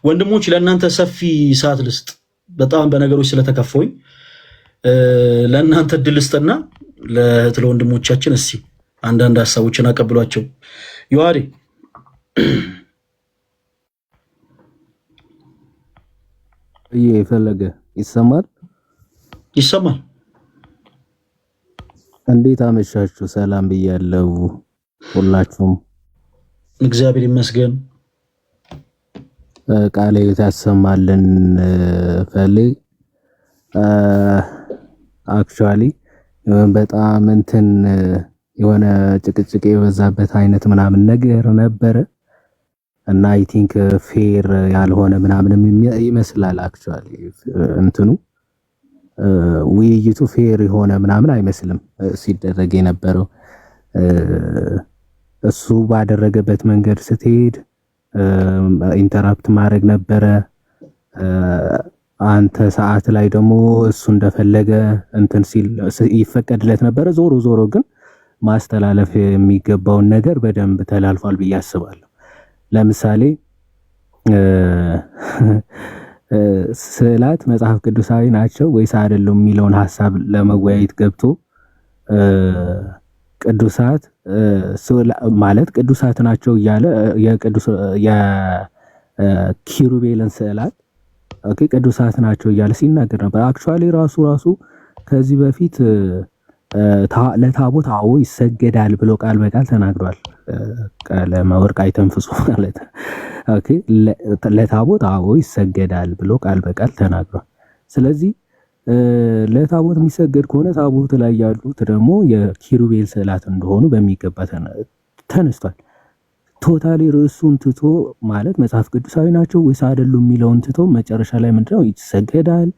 ወንድሞች ለእናንተ ሰፊ ሰዓት ልስጥ። በጣም በነገሮች ስለተከፈውኝ ለእናንተ እድል ልስጥና ለእህት ለወንድሞቻችን እስቲ አንዳንድ ሀሳቦችን አቀብሏቸው። ዮሐዴ ፈለገ ይሰማል? ይሰማል። እንዴት አመሻችሁ? ሰላም ብያለሁ ሁላችሁም። እግዚአብሔር ይመስገን። ቃለ ያሰማልን ፈሌ አክቹአሊ በጣም እንትን የሆነ ጭቅጭቅ የበዛበት አይነት ምናምን ነገር ነበረ እና አይ ቲንክ ፌር ያልሆነ ምናምን ይመስላል። አክቹአሊ እንትኑ ውይይቱ ፌር የሆነ ምናምን አይመስልም ሲደረግ የነበረው። እሱ ባደረገበት መንገድ ስትሄድ ኢንተራፕት ማድረግ ነበረ። አንተ ሰዓት ላይ ደግሞ እሱ እንደፈለገ እንትን ሲል ይፈቀድለት ነበረ። ዞሮ ዞሮ ግን ማስተላለፍ የሚገባውን ነገር በደንብ ተላልፏል ብዬ አስባለሁ። ለምሳሌ ስዕላት መጽሐፍ ቅዱሳዊ ናቸው ወይስ አይደሉም የሚለውን ሐሳብ ለመወያየት ገብቶ ቅዱሳት ማለት ቅዱሳት ናቸው እያለ የኪሩቤልን ስዕላት ኦኬ ቅዱሳት ናቸው እያለ ሲናገር ነበር። አክቹአሊ ራሱ ከዚህ በፊት ለታቦት አዎ ይሰገዳል ብሎ ቃል በቃል ተናግሯል። ቀለመ ወርቅ አይተንፍሱ ማለት ኦኬ ለታቦት አዎ ይሰገዳል ብሎ ቃል በቃል ተናግሯል። ስለዚህ ለታቦት የሚሰገድ ከሆነ ታቦት ላይ ያሉት ደግሞ የኪሩቤል ስዕላት እንደሆኑ በሚገባ ተነስቷል። ቶታሊ ርዕሱን ትቶ ማለት መጽሐፍ ቅዱሳዊ ናቸው ወይስ አይደሉም የሚለውን ትቶ መጨረሻ ላይ ምንድነው ይሰገዳል፣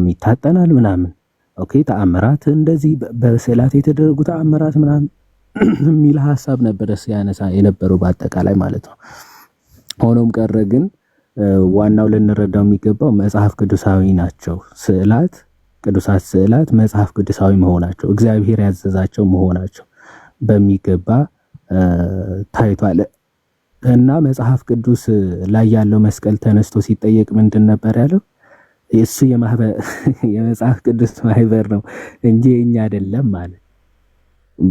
ይታጠናል ምናምን ኦኬ ተአምራት እንደዚህ በስዕላት የተደረጉ ተአምራት ምናምን የሚል ሐሳብ ነበር ሲያነሳ የነበረው በአጠቃላይ ማለት ነው። ሆኖም ቀረ ግን ዋናው ልንረዳው የሚገባው መጽሐፍ ቅዱሳዊ ናቸው ስዕላት፣ ቅዱሳት ስዕላት መጽሐፍ ቅዱሳዊ መሆናቸው እግዚአብሔር ያዘዛቸው መሆናቸው በሚገባ ታይቷል። እና መጽሐፍ ቅዱስ ላይ ያለው መስቀል ተነስቶ ሲጠየቅ ምንድን ነበር ያለው? እሱ የመጽሐፍ ቅዱስ ማህበር ነው እንጂ የኛ አይደለም ማለት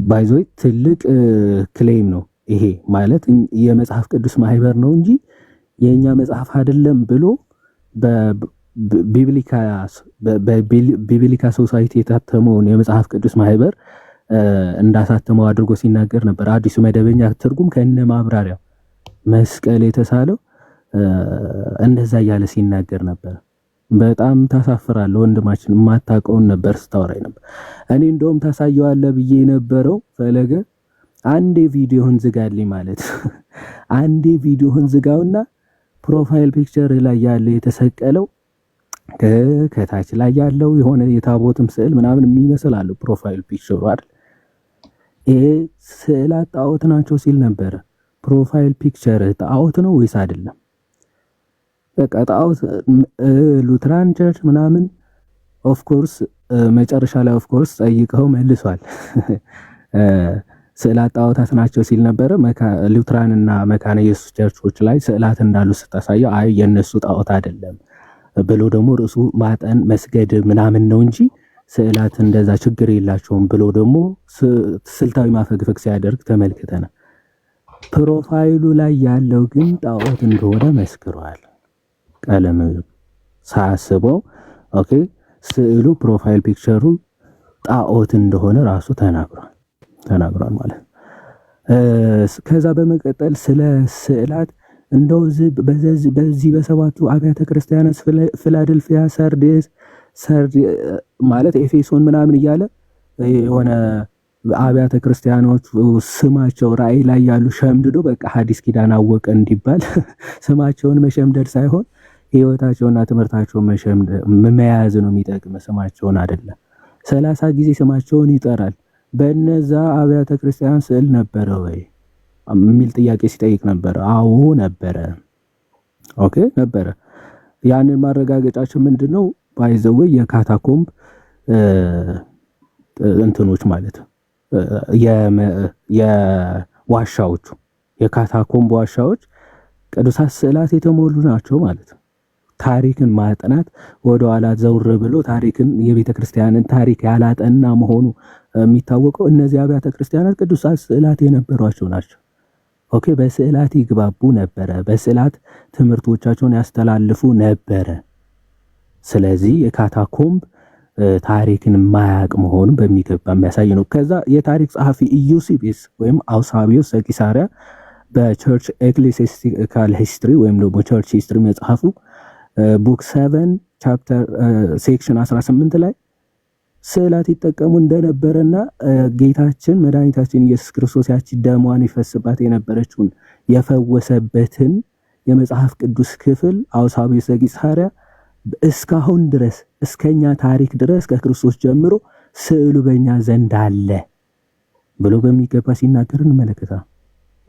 ባይዞይ ትልቅ ክሌም ነው ይሄ ማለት የመጽሐፍ ቅዱስ ማህበር ነው እንጂ የኛ መጽሐፍ አይደለም ብሎ በቢብሊካ ሶሳይቲ የታተመውን የመጽሐፍ ቅዱስ ማህበር እንዳሳተመው አድርጎ ሲናገር ነበር። አዲሱ መደበኛ ትርጉም ከነ ማብራሪያው መስቀል የተሳለው እንደዛ እያለ ሲናገር ነበር። በጣም ታሳፍራለህ ወንድማችን፣ የማታውቀውን ነበር ስታወራኝ ነበር። እኔ እንደውም ታሳየዋለህ ብዬ የነበረው ፈለገ አንዴ ቪዲዮህን ዝጋልኝ ማለት አንዴ ቪዲዮህን ዝጋውና ፕሮፋይል ፒክቸር ላይ ያለው የተሰቀለው ከታች ላይ ያለው የሆነ የታቦትም ስዕል ምናምን የሚመስል አለው ፕሮፋይል ፒክቸሩ አይደል? ይሄ ስዕላት ጣዖት ናቸው ሲል ነበረ። ፕሮፋይል ፒክቸር ጣዖት ነው ወይስ አይደለም? በቃ ጣዖት ሉትራን ቸርች ምናምን ኦፍ ኮርስ መጨረሻ ላይ ኦፍ ኮርስ ጠይቀው መልሷል። ስዕላት ጣዖታት ናቸው ሲል ነበረ። ሉትራን እና መካነ ኢየሱስ ቸርቾች ላይ ስዕላት እንዳሉ ስታሳየው አይ የነሱ ጣዖት አይደለም ብሎ ደግሞ ርዕሱ ማጠን መስገድ ምናምን ነው እንጂ ስዕላት እንደዛ ችግር የላቸውም ብሎ ደግሞ ስልታዊ ማፈግፈግ ሲያደርግ ተመልክተናል። ፕሮፋይሉ ላይ ያለው ግን ጣዖት እንደሆነ መስክሯል። ቀለም ሳያስበው ኦኬ ስዕሉ ፕሮፋይል ፒክቸሩ ጣዖት እንደሆነ ራሱ ተናግሯል ማለት። ከዛ በመቀጠል ስለ ስዕላት እንደው በዚህ በሰባቱ አብያተ ክርስቲያናት ፊላደልፊያ፣ ሰርዴስ ማለት ኤፌሶን ምናምን እያለ የሆነ አብያተ ክርስቲያኖች ስማቸው ራእይ ላይ ያሉ ሸምድዶ በቃ ሐዲስ ኪዳን አወቀ እንዲባል ስማቸውን መሸምደድ ሳይሆን ህይወታቸውና ትምህርታቸውን መያዝ ነው የሚጠቅም፣ ስማቸውን አይደለም። 30 ጊዜ ስማቸውን ይጠራል። በእነዛ አብያተ ክርስቲያን ስዕል ነበረ ወይ የሚል ጥያቄ ሲጠይቅ ነበር። አዎ ነበረ። ኦኬ ነበረ። ያንን ማረጋገጫችን ምንድነው? ባይዘው የካታኮምብ እንትኖች ማለት የዋሻዎቹ የካታኮምብ ዋሻዎች ቅዱሳት ስዕላት የተሞሉ ናቸው ማለት ነው። ታሪክን ማጥናት ወደ ኋላ ዘውር ብሎ ታሪክን የቤተ ክርስቲያንን ታሪክ ያላጠና መሆኑ የሚታወቀው እነዚህ አብያተ ክርስቲያናት ቅዱሳት ስዕላት የነበሯቸው ናቸው። ኦኬ፣ በስዕላት ይግባቡ ነበረ፣ በስዕላት ትምህርቶቻቸውን ያስተላልፉ ነበረ። ስለዚህ የካታኮምብ ታሪክን ማያቅ መሆኑን በሚገባ የሚያሳይ ነው። ከዛ የታሪክ ጸሐፊ ኢዩሲቢስ ወይም አውሳቢዮስ ዘቂሳርያ በቸርች ኤክሌሲያስቲካል ሂስትሪ ወይም ደግሞ ቸርች ሂስትሪ መጽሐፉ ቡክ 7 ቻፕተር ሴክሽን 18 ላይ ስዕላት ይጠቀሙ እንደነበረና ጌታችን መድኃኒታችን ኢየሱስ ክርስቶስ ያቺ ደሟን ይፈስባት የነበረችውን የፈወሰበትን የመጽሐፍ ቅዱስ ክፍል አውሳቢዮስ ዘቂሳርያ እስካሁን ድረስ እስከኛ ታሪክ ድረስ ከክርስቶስ ጀምሮ ስዕሉ በእኛ ዘንድ አለ ብሎ በሚገባ ሲናገር እንመለከታለን።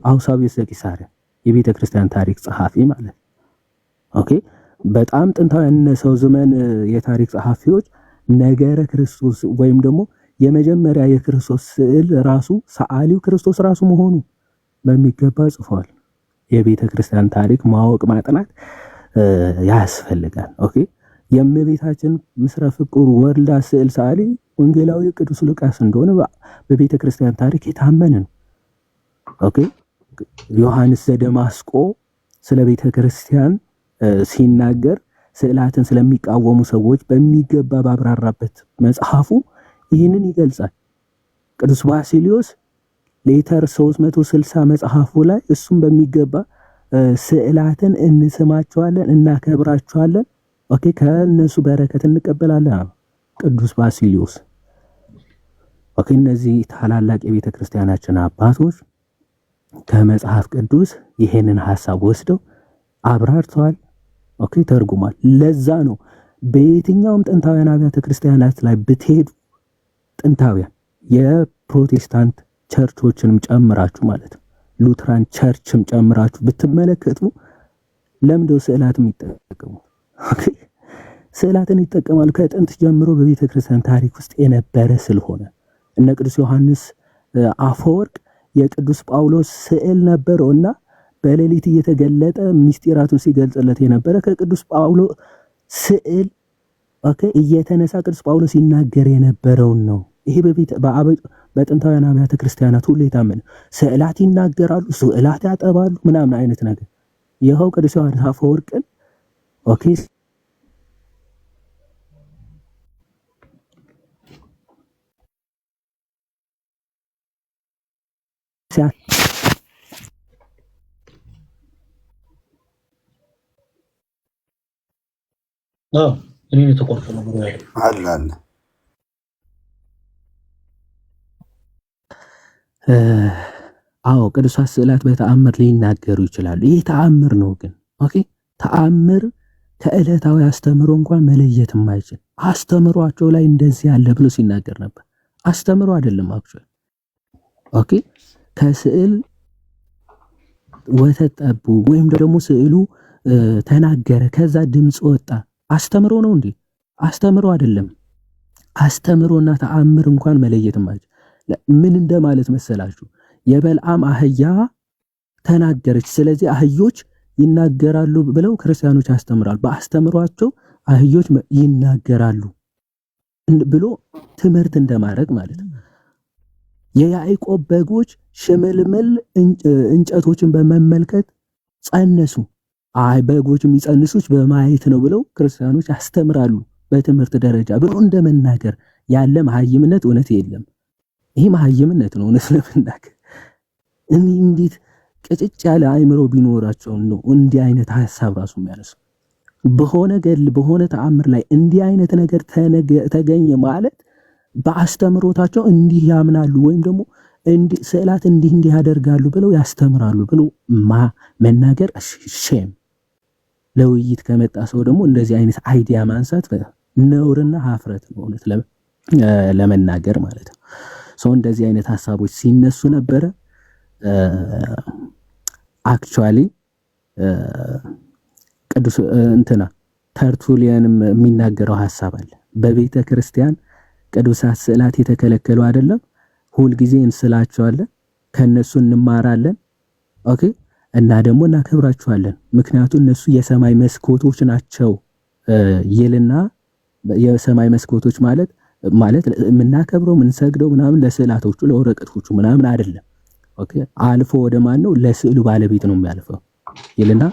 አውሳቢዮስ ዘቂሳርያ የቤተ ክርስቲያን ታሪክ ጸሐፊ ማለት ኦኬ። በጣም ጥንታውያን ሰው ዘመን የታሪክ ጸሐፊዎች ነገረ ክርስቶስ ወይም ደግሞ የመጀመሪያ የክርስቶስ ስዕል ራሱ ሰዓሊው ክርስቶስ ራሱ መሆኑ በሚገባ ጽፏል። የቤተ ክርስቲያን ታሪክ ማወቅ ማጥናት ያስፈልጋል። ኦኬ። የእመቤታችን ምስረ ፍቁር ወልዳ ስዕል ሰዓሊ ወንጌላዊ ቅዱስ ሉቃስ እንደሆነ በቤተ ክርስቲያን ታሪክ የታመነ ነው። ኦኬ። ዮሐንስ ዘደማስቆ ስለ ቤተ ክርስቲያን ሲናገር ስዕላትን ስለሚቃወሙ ሰዎች በሚገባ ባብራራበት መጽሐፉ ይህንን ይገልጻል። ቅዱስ ባሲሊዮስ ሌተር 360 መጽሐፉ ላይ እሱም በሚገባ ስዕላትን እንስማቸዋለን፣ እናከብራቸዋለን፣ ኦኬ፣ ከነሱ በረከት እንቀበላለን። ቅዱስ ባሲሊዮስ ኦኬ። እነዚህ ታላላቅ የቤተ ክርስቲያናችን አባቶች ከመጽሐፍ ቅዱስ ይሄንን ሐሳብ ወስደው አብራርተዋል። ኦኬ፣ ተርጉሟል። ለዛ ነው በየትኛውም ጥንታውያን አብያተ ክርስቲያናት ላይ ብትሄዱ ጥንታውያን የፕሮቴስታንት ቸርቾችንም ጨምራችሁ ማለት ነው ሉትራን ቸርችም ጨምራችሁ ብትመለከቱ ለምንድነው ስዕላትም ይጠቀሙ? ኦኬ፣ ስዕላትን ይጠቀማሉ። ከጥንት ጀምሮ በቤተ ክርስቲያን ታሪክ ውስጥ የነበረ ስለሆነ እነ ቅዱስ ዮሐንስ አፈወርቅ የቅዱስ ጳውሎስ ስዕል ነበረውና በሌሊት እየተገለጠ ምስጢራቱን ሲገልጽለት የነበረ ከቅዱስ ጳውሎስ ስዕል ኦኬ እየተነሳ ቅዱስ ጳውሎስ ይናገር የነበረውን ነው። ይሄ በጥንታውያን አብያተ ክርስቲያናት ሁሉ የታመነ ስዕላት ይናገራሉ፣ ስዕላት ያጠባሉ ምናምን አይነት ነገር። ይኸው ቅዱስ ዮሐንስ አፈወርቅን ኦኬ እኔ የተቆርጠ ነገር አለ አለ አዎ ቅዱሳት ስዕላት በተአምር ሊናገሩ ይችላሉ። ይህ ተአምር ነው ግን ኦኬ ተአምር ከዕለታዊ አስተምሮ እንኳን መለየት የማይችል አስተምሯቸው ላይ እንደዚህ ያለ ብሎ ሲናገር ነበር። አስተምሮ አይደለም አክቹዋሊ ኦኬ ከስዕል ወተት ጠቡ ወይም ደግሞ ስዕሉ ተናገረ ከዛ ድምጽ ወጣ አስተምሮ ነው እንዴ? አስተምሮ አይደለም። አስተምሮና ተአምር እንኳን መለየት የማይችል ምን እንደማለት መሰላችሁ? የበልዓም አህያ ተናገረች፣ ስለዚህ አህዮች ይናገራሉ ብለው ክርስቲያኖች ያስተምራሉ። በአስተምሯቸው አህዮች ይናገራሉ ብሎ ትምህርት እንደማድረግ ማለት ነው። የያዕቆብ በጎች ሽምልምል እንጨቶችን በመመልከት ጸነሱ። አይ በጎች የሚጸንሱት በማየት ነው ብለው ክርስቲያኖች ያስተምራሉ በትምህርት ደረጃ ብሎ እንደመናገር ያለ መሐይምነት እውነት የለም። ይሄ መሐይምነት ነው እውነት ለመናገር። እንዴት ቅጭጭ ያለ አእምሮ ቢኖራቸው ነው እንዲህ አይነት ሐሳብ ራሱ የሚያነሱ? በሆነ ገድል በሆነ ተአምር ላይ እንዲህ አይነት ነገር ተገኘ ማለት በአስተምሮታቸው እንዲህ ያምናሉ ወይም ደግሞ ስዕላት እንዲህ ያደርጋሉ ብለው ያስተምራሉ ብሎ መናገር ሼም። ለውይይት ከመጣ ሰው ደግሞ እንደዚህ አይነት አይዲያ ማንሳት ነውርና ሀፍረት ነው እውነት ለመናገር ማለት ነው። ሰው እንደዚህ አይነት ሐሳቦች ሲነሱ ነበረ። አክቹአሊ ቅዱስ ተርቱሊያንም የሚናገረው ሐሳብ አለ። በቤተ ክርስቲያን ቅዱሳት ስዕላት የተከለከሉ አይደለም፣ ሁልጊዜ እንስላቸዋለን፣ ከነሱ እንማራለን። ኦኬ እና ደግሞ እናከብራችኋለን ምክንያቱም እነሱ የሰማይ መስኮቶች ናቸው ይልና የሰማይ መስኮቶች ማለት የምናከብረው የምንሰግደው ምናምን ለስዕላቶቹ ለወረቀቶቹ ምናምን አይደለም። ኦኬ አልፎ ወደ ማን ነው ለስዕሉ ባለቤት ነው የሚያልፈው ይልና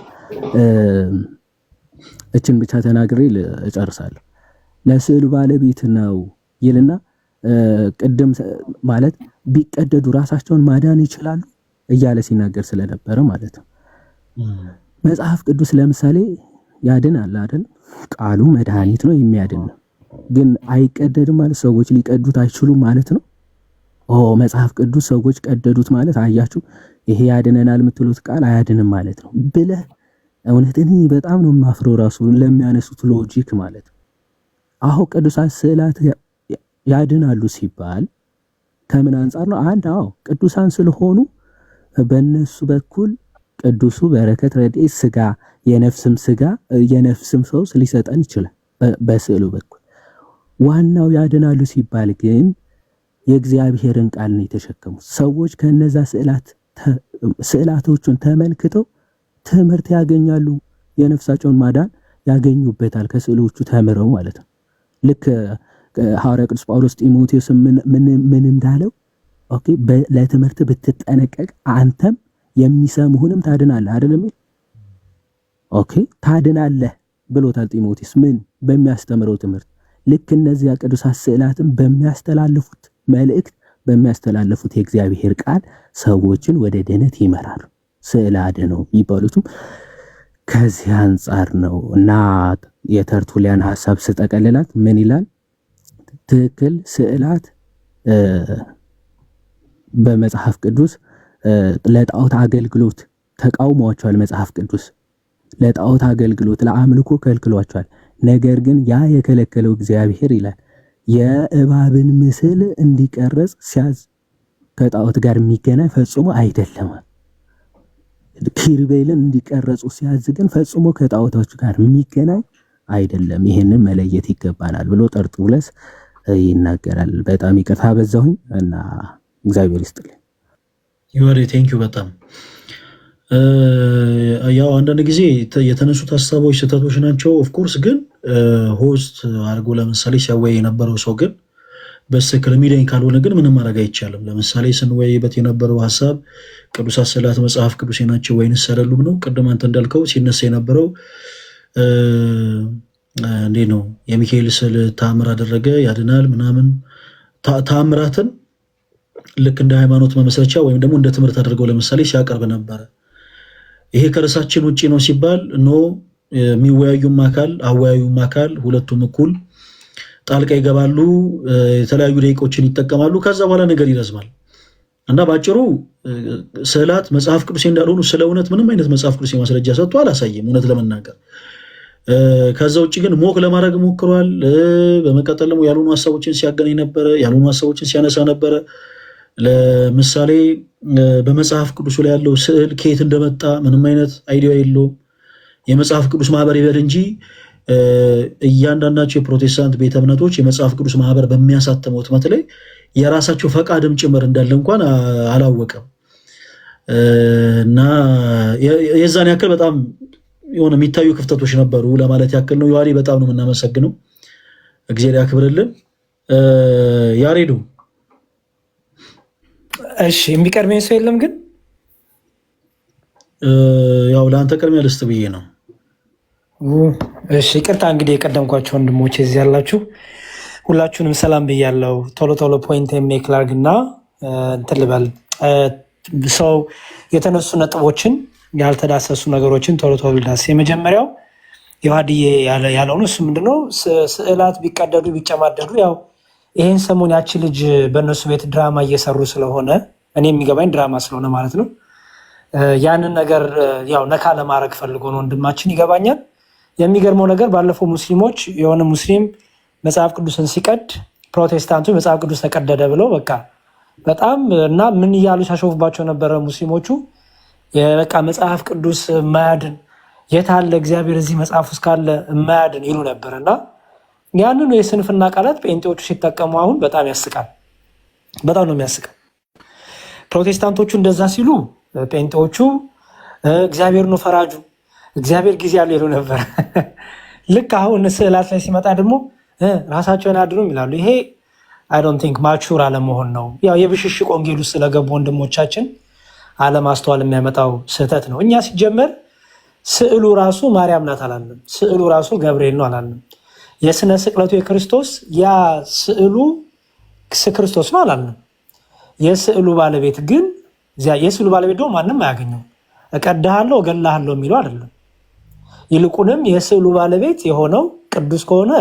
እችን ብቻ ተናግሬ እጨርሳለሁ። ለስዕሉ ባለቤት ነው ይልና ቅድም ማለት ቢቀደዱ ራሳቸውን ማዳን ይችላሉ እያለ ሲናገር ስለነበረ ማለት ነው። መጽሐፍ ቅዱስ ለምሳሌ ያድናል አይደል? ቃሉ መድኃኒት ነው የሚያድን ነው። ግን አይቀደድም ማለት ሰዎች ሊቀዱት አይችሉም ማለት ነው። መጽሐፍ ቅዱስ ሰዎች ቀደዱት ማለት አያችሁ ይሄ ያድነናል የምትሉት ቃል አያድንም ማለት ነው ብለህ እውነት እኔ በጣም ነው የማፍረው ራሱ ለሚያነሱት ሎጂክ ማለት ነው። አሁን ቅዱሳት ስዕላት ያድናሉ ሲባል ከምን አንጻር ነው? አንድ ቅዱሳን ስለሆኑ በእነሱ በኩል ቅዱሱ በረከት ረድኤት ስጋ የነፍስም ፈውስ ሊሰጠን ይችላል በስዕሉ በኩል። ዋናው ያድናሉ ሲባል ግን የእግዚአብሔርን ቃል ነው የተሸከሙት ሰዎች። ከነዛ ስዕላቶቹን ተመልክተው ትምህርት ያገኛሉ፣ የነፍሳቸውን ማዳን ያገኙበታል ከስዕሎቹ ተምረው ማለት ነው። ልክ ሐዋርያ ቅዱስ ጳውሎስ ጢሞቴዎስ ምን እንዳለው ኦኬ ለትምህርት ብትጠነቀቅ አንተም የሚሰሙህንም ታድናለህ አይደለም? ኦኬ ታድናለህ ብሎታል ጢሞቴዎስ ምን በሚያስተምረው ትምህርት። ልክ እነዚያ ቅዱሳት ስዕላትም በሚያስተላልፉት መልእክት በሚያስተላልፉት የእግዚአብሔር ቃል ሰዎችን ወደ ድነት ይመራሉ። ስዕል አድነው የሚባሉትም ከዚህ አንጻር ነው። እና የተርቱሊያን ሐሳብ ስጠቀልላት ምን ይላል? ትክክል ስዕላት በመጽሐፍ ቅዱስ ለጣዖት አገልግሎት ተቃውሟቸዋል። መጽሐፍ ቅዱስ ለጣዖት አገልግሎት ለአምልኮ ከልክሏቸዋል። ነገር ግን ያ የከለከለው እግዚአብሔር ይላል የእባብን ምስል እንዲቀረጽ ሲያዝ ከጣዖት ጋር የሚገናኝ ፈጽሞ አይደለም። ኪሩቤልን እንዲቀረጹ ሲያዝ ግን ፈጽሞ ከጣዖቶች ጋር የሚገናኝ አይደለም። ይሄንን መለየት ይገባናል ብሎ ጠርጡለስ ይናገራል። በጣም ይቅርታ በዛሁኝ እና እግዚአብሔር ይስጥልኝ። ይወሬ ቴንኪው በጣም ያው አንዳንድ ጊዜ የተነሱት ሀሳቦች ስህተቶች ናቸው። ኦፍኮርስ ግን ሆስት አድርጎ ለምሳሌ ሲያወያይ የነበረው ሰው ግን በትክክል ሚዲያን ካልሆነ ግን ምንም ማድረግ አይቻልም። ለምሳሌ ስንወያይበት የነበረው ሀሳብ ቅዱሳት ስዕላት መጽሐፍ ቅዱሴ ናቸው ወይንስ አይደሉም ነው። ቅድም አንተ እንዳልከው ሲነሳ የነበረው እንዴት ነው የሚካኤል ስዕል ተአምር አደረገ ያድናል ምናምን ተአምራትን ልክ እንደ ሃይማኖት መመስረቻ ወይም ደግሞ እንደ ትምህርት አድርገው ለምሳሌ ሲያቀርብ ነበረ። ይሄ ከርዕሳችን ውጪ ነው ሲባል ኖ የሚወያዩም አካል አወያዩም አካል ሁለቱም እኩል ጣልቃ ይገባሉ፣ የተለያዩ ደቂቆችን ይጠቀማሉ። ከዛ በኋላ ነገር ይረዝማል እና ባጭሩ ስዕላት መጽሐፍ ቅዱሴ እንዳልሆኑ ስለ እውነት ምንም አይነት መጽሐፍ ቅዱሴ ማስረጃ ሰጥቶ አላሳየም እውነት ለመናገር። ከዛ ውጭ ግን ሞክ ለማድረግ ሞክሯል። በመቀጠል ደግሞ ያልሆኑ ሀሳቦችን ሲያገናኝ ነበረ፣ ያልሆኑ ሀሳቦችን ሲያነሳ ነበረ። ለምሳሌ በመጽሐፍ ቅዱሱ ላይ ያለው ስዕል ከየት እንደመጣ ምንም አይነት አይዲያ የለውም። የመጽሐፍ ቅዱስ ማህበር ይበል እንጂ እያንዳንዳቸው የፕሮቴስታንት ቤተ እምነቶች የመጽሐፍ ቅዱስ ማህበር በሚያሳተመው ህትመት ላይ የራሳቸው ፈቃድም ጭምር እንዳለ እንኳን አላወቀም። እና የዛን ያክል በጣም የሆነ የሚታዩ ክፍተቶች ነበሩ ለማለት ያክል ነው። ዮሐዴ በጣም ነው የምናመሰግነው፣ እግዚአብሔር ያክብርልን። ያሬዱ እሺ የሚቀርበኝ ሰው የለም ግን ያው ለአንተ ቅድሚያ ልስጥ ብዬ ነው። እሺ ይቅርታ እንግዲህ የቀደምኳቸው ወንድሞች እዚህ ያላችሁ ሁላችሁንም ሰላም ብያለሁ። ቶሎ ቶሎ ፖይንት ሜክ ላርግ እና እንትን ልበል። ሰው የተነሱ ነጥቦችን ያልተዳሰሱ ነገሮችን ቶሎ ቶሎ ዳስ። የመጀመሪያው ዮሐድዬ ያለውን እሱ ምንድነው ስዕላት ቢቀደዱ ቢጨማደዱ ያው ይሄን ሰሞን ያቺ ልጅ በእነሱ ቤት ድራማ እየሰሩ ስለሆነ እኔ የሚገባኝ ድራማ ስለሆነ ማለት ነው ያንን ነገር ያው ነካ ለማድረግ ፈልጎ ነው ወንድማችን ይገባኛል። የሚገርመው ነገር ባለፈው ሙስሊሞች የሆነ ሙስሊም መጽሐፍ ቅዱስን ሲቀድ ፕሮቴስታንቱ መጽሐፍ ቅዱስ ተቀደደ ብለው በቃ በጣም እና ምን እያሉ ሲያሾፉባቸው ነበረ ሙስሊሞቹ። የበቃ መጽሐፍ ቅዱስ የማያድን የት አለ እግዚአብሔር እዚህ መጽሐፍ ውስጥ ካለ የማያድን ይሉ ነበር። እና ያንን የስንፍና ቃላት ጴንጤዎቹ ሲጠቀሙ አሁን በጣም ያስቃል። በጣም ነው የሚያስቀው። ፕሮቴስታንቶቹ እንደዛ ሲሉ ጴንጤዎቹ እግዚአብሔር ነው ፈራጁ፣ እግዚአብሔር ጊዜ ያለው ይሉ ነበር። ልክ አሁን ስዕላት ላይ ሲመጣ ደግሞ ራሳቸውን አድኑ ይላሉ። ይሄ አይ ዶንት ቲንክ ማቹር አለመሆን ነው። ያው የብሽሽቅ ወንጌል ውስጥ ስለገቡ ወንድሞቻችን አለማስተዋል የሚያመጣው ስህተት ነው። እኛ ሲጀመር ስዕሉ ራሱ ማርያም ናት አላለም። ስዕሉ ራሱ ገብርኤል ነው አላለም። የስነ ስቅለቱ የክርስቶስ ያ ስዕሉ ክርስቶስ ነው አላለም። የስዕሉ ባለቤት ግን የስዕሉ ባለቤት ደግሞ ማንም አያገኘው። እቀድሃለሁ እገላሃለሁ የሚለው አይደለም። ይልቁንም የስዕሉ ባለቤት የሆነው ቅዱስ ከሆነ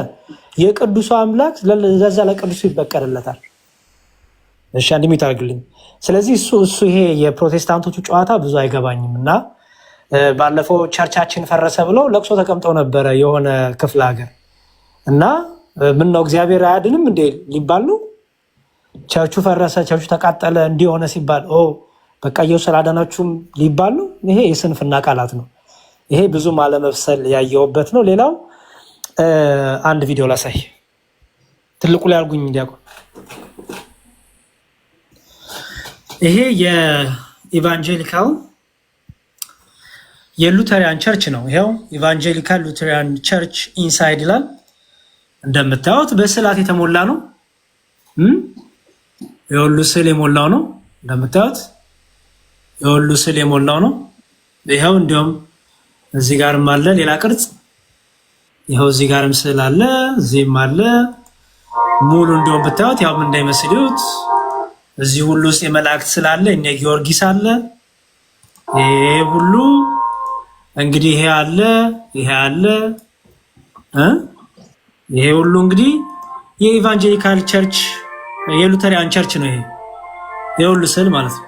የቅዱሱ አምላክ ለዛ ለቅዱሱ ይበቀልለታል። እሺ አንድ ሚታርግልኝ። ስለዚህ እሱ ይሄ የፕሮቴስታንቶቹ ጨዋታ ብዙ አይገባኝም እና ባለፈው ቸርቻችን ፈረሰ ብለው ለቅሶ ተቀምጠው ነበረ የሆነ ክፍለ ሀገር እና ምን ነው እግዚአብሔር አያድንም እንዴ ሊባል ነው። ቸርቹ ፈረሰ፣ ቸርቹ ተቃጠለ እንዲሆነ ሲባል በቃ ኢየሱስ አላዳናችሁም ሊባል ነው። ይሄ የስንፍና ቃላት ነው። ይሄ ብዙም አለመብሰል ያየውበት ነው። ሌላው አንድ ቪዲዮ ላሳይ። ትልቁ ላይ አልጉኝ እንዲያውቁ። ይሄ የኢቫንጀሊካል የሉተሪያን ቸርች ነው። ይሄው ኢቫንጀሊካል ሉተሪያን ቸርች ኢንሳይድ ይላል። እንደምታዩት በስዕላት የተሞላ ነው። የሁሉ ስዕል የሞላው ነው። እንደምታዩት የሁሉ ስዕል የሞላው ነው። ይሄው እንዲያውም እዚህ ጋርም አለ ሌላ ቅርጽ። ይሄው እዚህ ጋርም ስዕል አለ፣ እዚህም አለ። ሙሉ እንዲያውም ብታዩት ያው ምን እንዳይመስሉት እዚህ ሁሉ ውስጥ የመላእክት ስላለ እነ ጊዮርጊስ አለ። ይሄ ሁሉ እንግዲህ ይሄ አለ፣ ይሄ አለ ይሄ ሁሉ እንግዲህ የኢቫንጀሊካል ቸርች የሉተሪያን ቸርች ነው። ይሄ የሁሉ ስዕል ማለት ነው።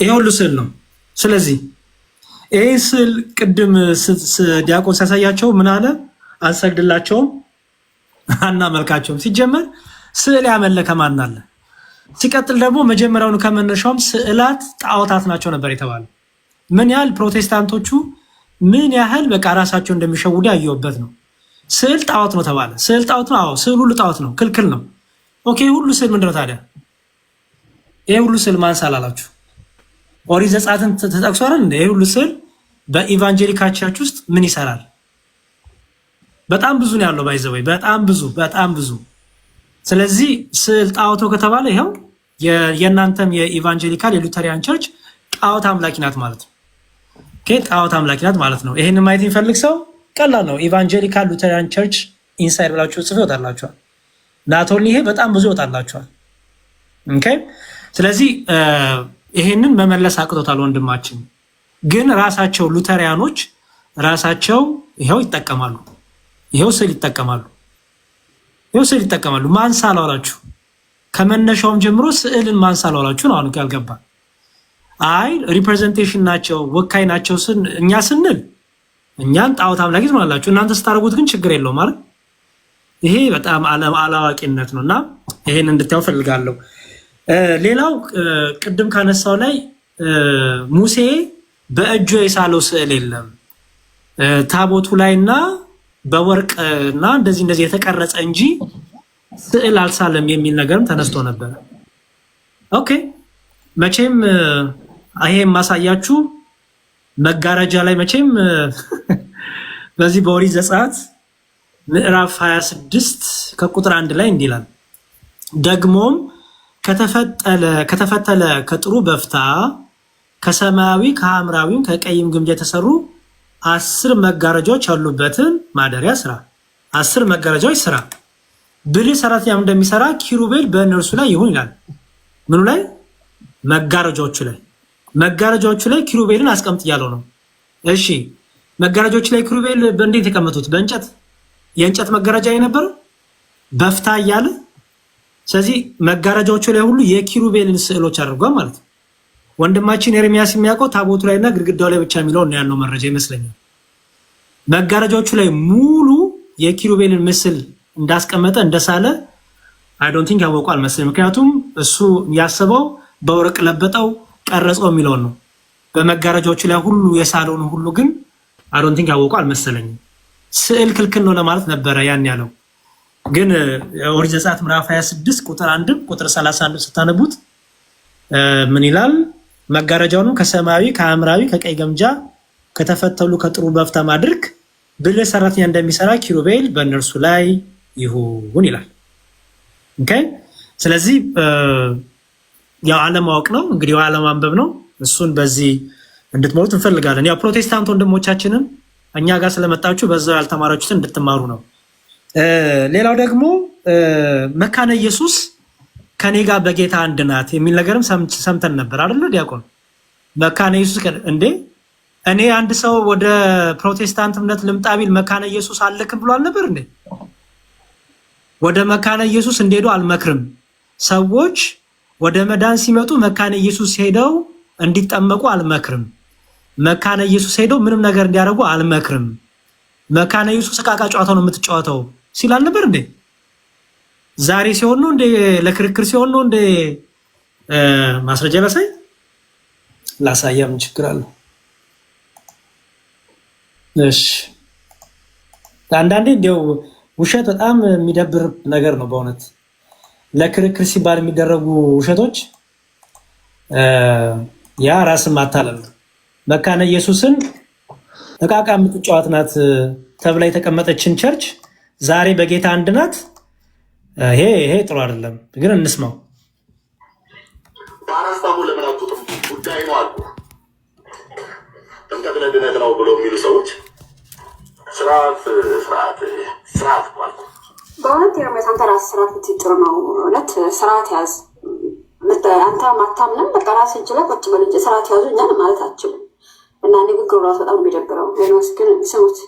ይሄ ሁሉ ስዕል ነው። ስለዚህ ይሄ ስዕል ቅድም ዲያቆን ሲያሳያቸው ምን አለ? አንሰግድላቸውም አናመልካቸውም። ሲጀመር ስዕል ያመለከ ማን አለ? ሲቀጥል ደግሞ መጀመሪያውኑ ከመነሻውም ስዕላት ጣዖታት ናቸው ነበር የተባለው። ምን ያህል ፕሮቴስታንቶቹ ምን ያህል በቃ ራሳቸው እንደሚሸውዱ ያየውበት ነው። ስዕል ጣዖት ነው ተባለ። ስዕል ጣዖት ነው። አዎ ስዕል ሁሉ ጣዖት ነው፣ ክልክል ነው። ኦኬ ሁሉ ስዕል ምንድነው ታዲያ? ይሄ ሁሉ ስዕል ማን ሳላላችሁ? ኦሪት ዘጸአትን ተጠቅሷል እንዴ? ይሄ ሁሉ ስዕል በኢቫንጀሊካል ቸርች ውስጥ ምን ይሰራል? በጣም ብዙ ነው ያለው። ባይዘወይ በጣም ብዙ። ስለዚህ ስዕል ጣዖት ነው ከተባለ ይሄው የእናንተም የኢቫንጀሊካል የሉተሪያን ቸርች ጣዖት አምላኪ ናት ማለት ነው። ኦኬ ጣዖት አምላኪ ናት ማለት ነው። ይሄንን ማየት የሚፈልግ ሰው ቀላል ነው። ኢቫንጀሊካል ሉተሪያን ቸርች ኢንሳይድ ብላችሁ ጽፎ ይወጣላችኋል። ናቶኒ ይሄ በጣም ብዙ ይወጣላችኋል። ኦኬ ስለዚህ ይሄንን መመለስ አቅቶታል ወንድማችን። ግን ራሳቸው ሉተሪያኖች ራሳቸው ይሄው ይጠቀማሉ። ይሄው ስዕል ይጠቀማሉ። ማን ሳላላችሁ? ከመነሻውም ጀምሮ ስዕልን ማን ሳላላችሁ ነው አሁን ያልገባ። አይ ሪፕሬዘንቴሽን ናቸው ወካይ ናቸው እኛ ስንል እኛን ጣዖት አምላኪ ትሆናላችሁ፣ እናንተ ስታደርጉት ግን ችግር የለውም ማለት ይሄ በጣም አላዋቂነት ነውና ይሄን እንድታዩ ፈልጋለሁ። ሌላው ቅድም ካነሳው ላይ ሙሴ በእጁ የሳለው ስዕል የለም ታቦቱ ላይና በወርቅና እንደዚህ የተቀረጸ እንጂ ስዕል አልሳለም የሚል ነገርም ተነስቶ ነበር። ኦኬ መቼም ይሄ ማሳያችሁ መጋረጃ ላይ መቼም በዚህ በኦሪት ዘጸአት ምዕራፍ 26 ከቁጥር 1 ላይ እንዲህ ይላል፣ ደግሞም ከተፈተለ ከጥሩ በፍታ ከሰማያዊ ከሐምራዊም ከቀይም ግምጃ የተሰሩ 10 መጋረጃዎች ያሉበትን ማደሪያ ስራ። 10 መጋረጃዎች ስራ። ብልህ ሰራተኛም እንደሚሰራ ኪሩቤል በእነርሱ ላይ ይሁን ይላል። ምኑ ላይ? መጋረጃዎቹ ላይ ኪሩቤልን አስቀምጥ እያለው ነው። እሺ መጋረጆች ላይ ኪሩቤል በእንዴት የተቀመጡት? በእንጨት የእንጨት መጋረጃ የነበረው በፍታ እያለ። ስለዚህ መጋረጃዎቹ ላይ ሁሉ የኪሩቤልን ስዕሎች አድርጓል ማለት ነው። ወንድማችን ኤርሚያስ የሚያውቀው ታቦቱ ላይና ግድግዳው ላይ ብቻ የሚለውን ያለው መረጃ ይመስለኛል። መጋረጃዎቹ ላይ ሙሉ የኪሩቤልን ምስል እንዳስቀመጠ እንደሳለ አይ ዶንት ቲንክ ያወቁ አልመሰለኝም። ምክንያቱም እሱ ያሰበው በወርቅ ለበጠው ቀረጸው የሚለውን ነው። በመጋረጃዎቹ ላይ ሁሉ የሳለውን ሁሉ ግን አይ ዶንት ቲንክ ያወቁ አልመሰለኝም። ስዕል ክልክል ነው ለማለት ነበረ ያን ያለው። ግን ኦሪት ዘጸአት ምዕራፍ 26 ቁጥር 1 ቁጥር 31 ስታነቡት ምን ይላል? መጋረጃውንም ከሰማያዊ ከሐምራዊ ከቀይ ገምጃ ከተፈተሉ ከጥሩ በፍታ ማድረግ ብልህ ሰራተኛ እንደሚሰራ ኪሩቤል በእነርሱ ላይ ይሁን ይላል። ኦኬ። ስለዚህ ያው አለማወቅ ነው እንግዲህ አለማንበብ ነው። እሱን በዚህ እንድትሞሉት እንፈልጋለን። ያው ፕሮቴስታንት ወንድሞቻችንም እኛ ጋር ስለመጣችሁ በዛው ያልተማራችሁትን እንድትማሩ ነው። ሌላው ደግሞ መካነ ኢየሱስ ከኔ ጋር በጌታ አንድ ናት የሚል ነገርም ሰምተን ነበር አይደል ዲያቆን? መካነ ኢየሱስ እንዴ እኔ አንድ ሰው ወደ ፕሮቴስታንት እምነት ልምጣ ቢል መካነ ኢየሱስ አልልክም ብሏል ነበር እንዴ? ወደ መካነ ኢየሱስ እንዲሄዱ አልመክርም። ሰዎች ወደ መዳን ሲመጡ መካነ ኢየሱስ ሄደው እንዲጠመቁ አልመክርም። መካነ ኢየሱስ ሄደው ምንም ነገር እንዲያደርጉ አልመክርም። መካነ ኢየሱስ ዕቃቃ ጨዋታ ነው የምትጫወተው ሲል አልነበር እንዴ? ዛሬ ሲሆን ነው እንዴ? ለክርክር ሲሆን ነው እንዴ? ማስረጃ ላሳያ ምን ችግር አለው? እሺ አንዳንዴ እንዲያው ውሸት በጣም የሚደብር ነገር ነው በእውነት። ለክርክር ሲባል የሚደረጉ ውሸቶች ያ ራስን ማታለል ነው። መካነ ኢየሱስን ዕቃቃ የምትጫወት ናት ተብላ የተቀመጠችን ቸርች ዛሬ በጌታ አንድ ናት። ይሄ ጥሩ አይደለም። ግን እንስማው። በአራስታሙ ለምን አትወጡም? ጉዳይ ነው አልኩ። ጥምቀት ለድነት ነው ብሎ የሚሉ ሰዎች ስርዓት አልኩ። በእውነት የርሜት አንተ ራስህ ስርዓት ብትጥር ነው። እውነት ስርዓት ያዝ። አንተ ማታምንም በቃ ራስህ እጅ ላይ ቁጭ በል እንጂ ስርዓት ያዙ እኛን ማለት አችልም። እና ንግግሩ ራሱ በጣም የሚደብረው ሌሎስ ግን ስሙት።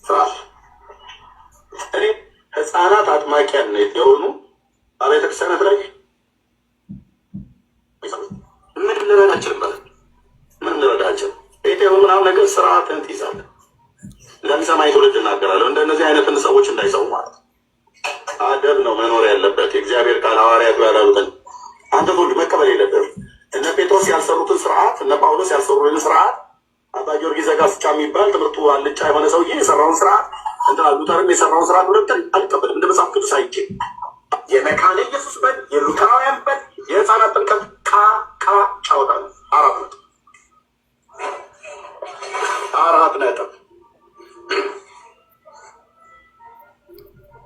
ስርዓት እኔ ህፃናት አጥማቂያነት የሆኑ አብያተ ክርስቲያናት ላይ ምን ልረዳችን ማለት ምን ልረዳችን ቤቴው ምናምን ነገር ስርዓትን ትይዛለህ። ለሚሰማኝ ትውልድ እናገራለሁ። እንደነዚህ አይነትን ሰዎች እንዳይሰሙ ማለት አደብ ነው መኖር ያለበት። የእግዚአብሔር ቃል ሐዋርያቱ ያላሉትን አንተ ትውልድ መቀበል የለብህም። እነ ጴጥሮስ ያልሰሩትን ስርዓት፣ እነ ጳውሎስ ያልሰሩትን ስርዓት፣ አባ ጊዮርጊስ ዘጋስጫ የሚባል ትምህርቱ አልጫ የሆነ ሰውዬ የሰራውን ስርዓት እንትና ሉተርም የሰራውን ስርዓት ሁለትን አልቀበልም። እንደ መጽሐፍ ቅዱስ አይቼ የመካነ ኢየሱስ በል የሉተራውያን በል የህፃናት ጥምቀት ቃ ጫወታ ነው። 4 ነጥብ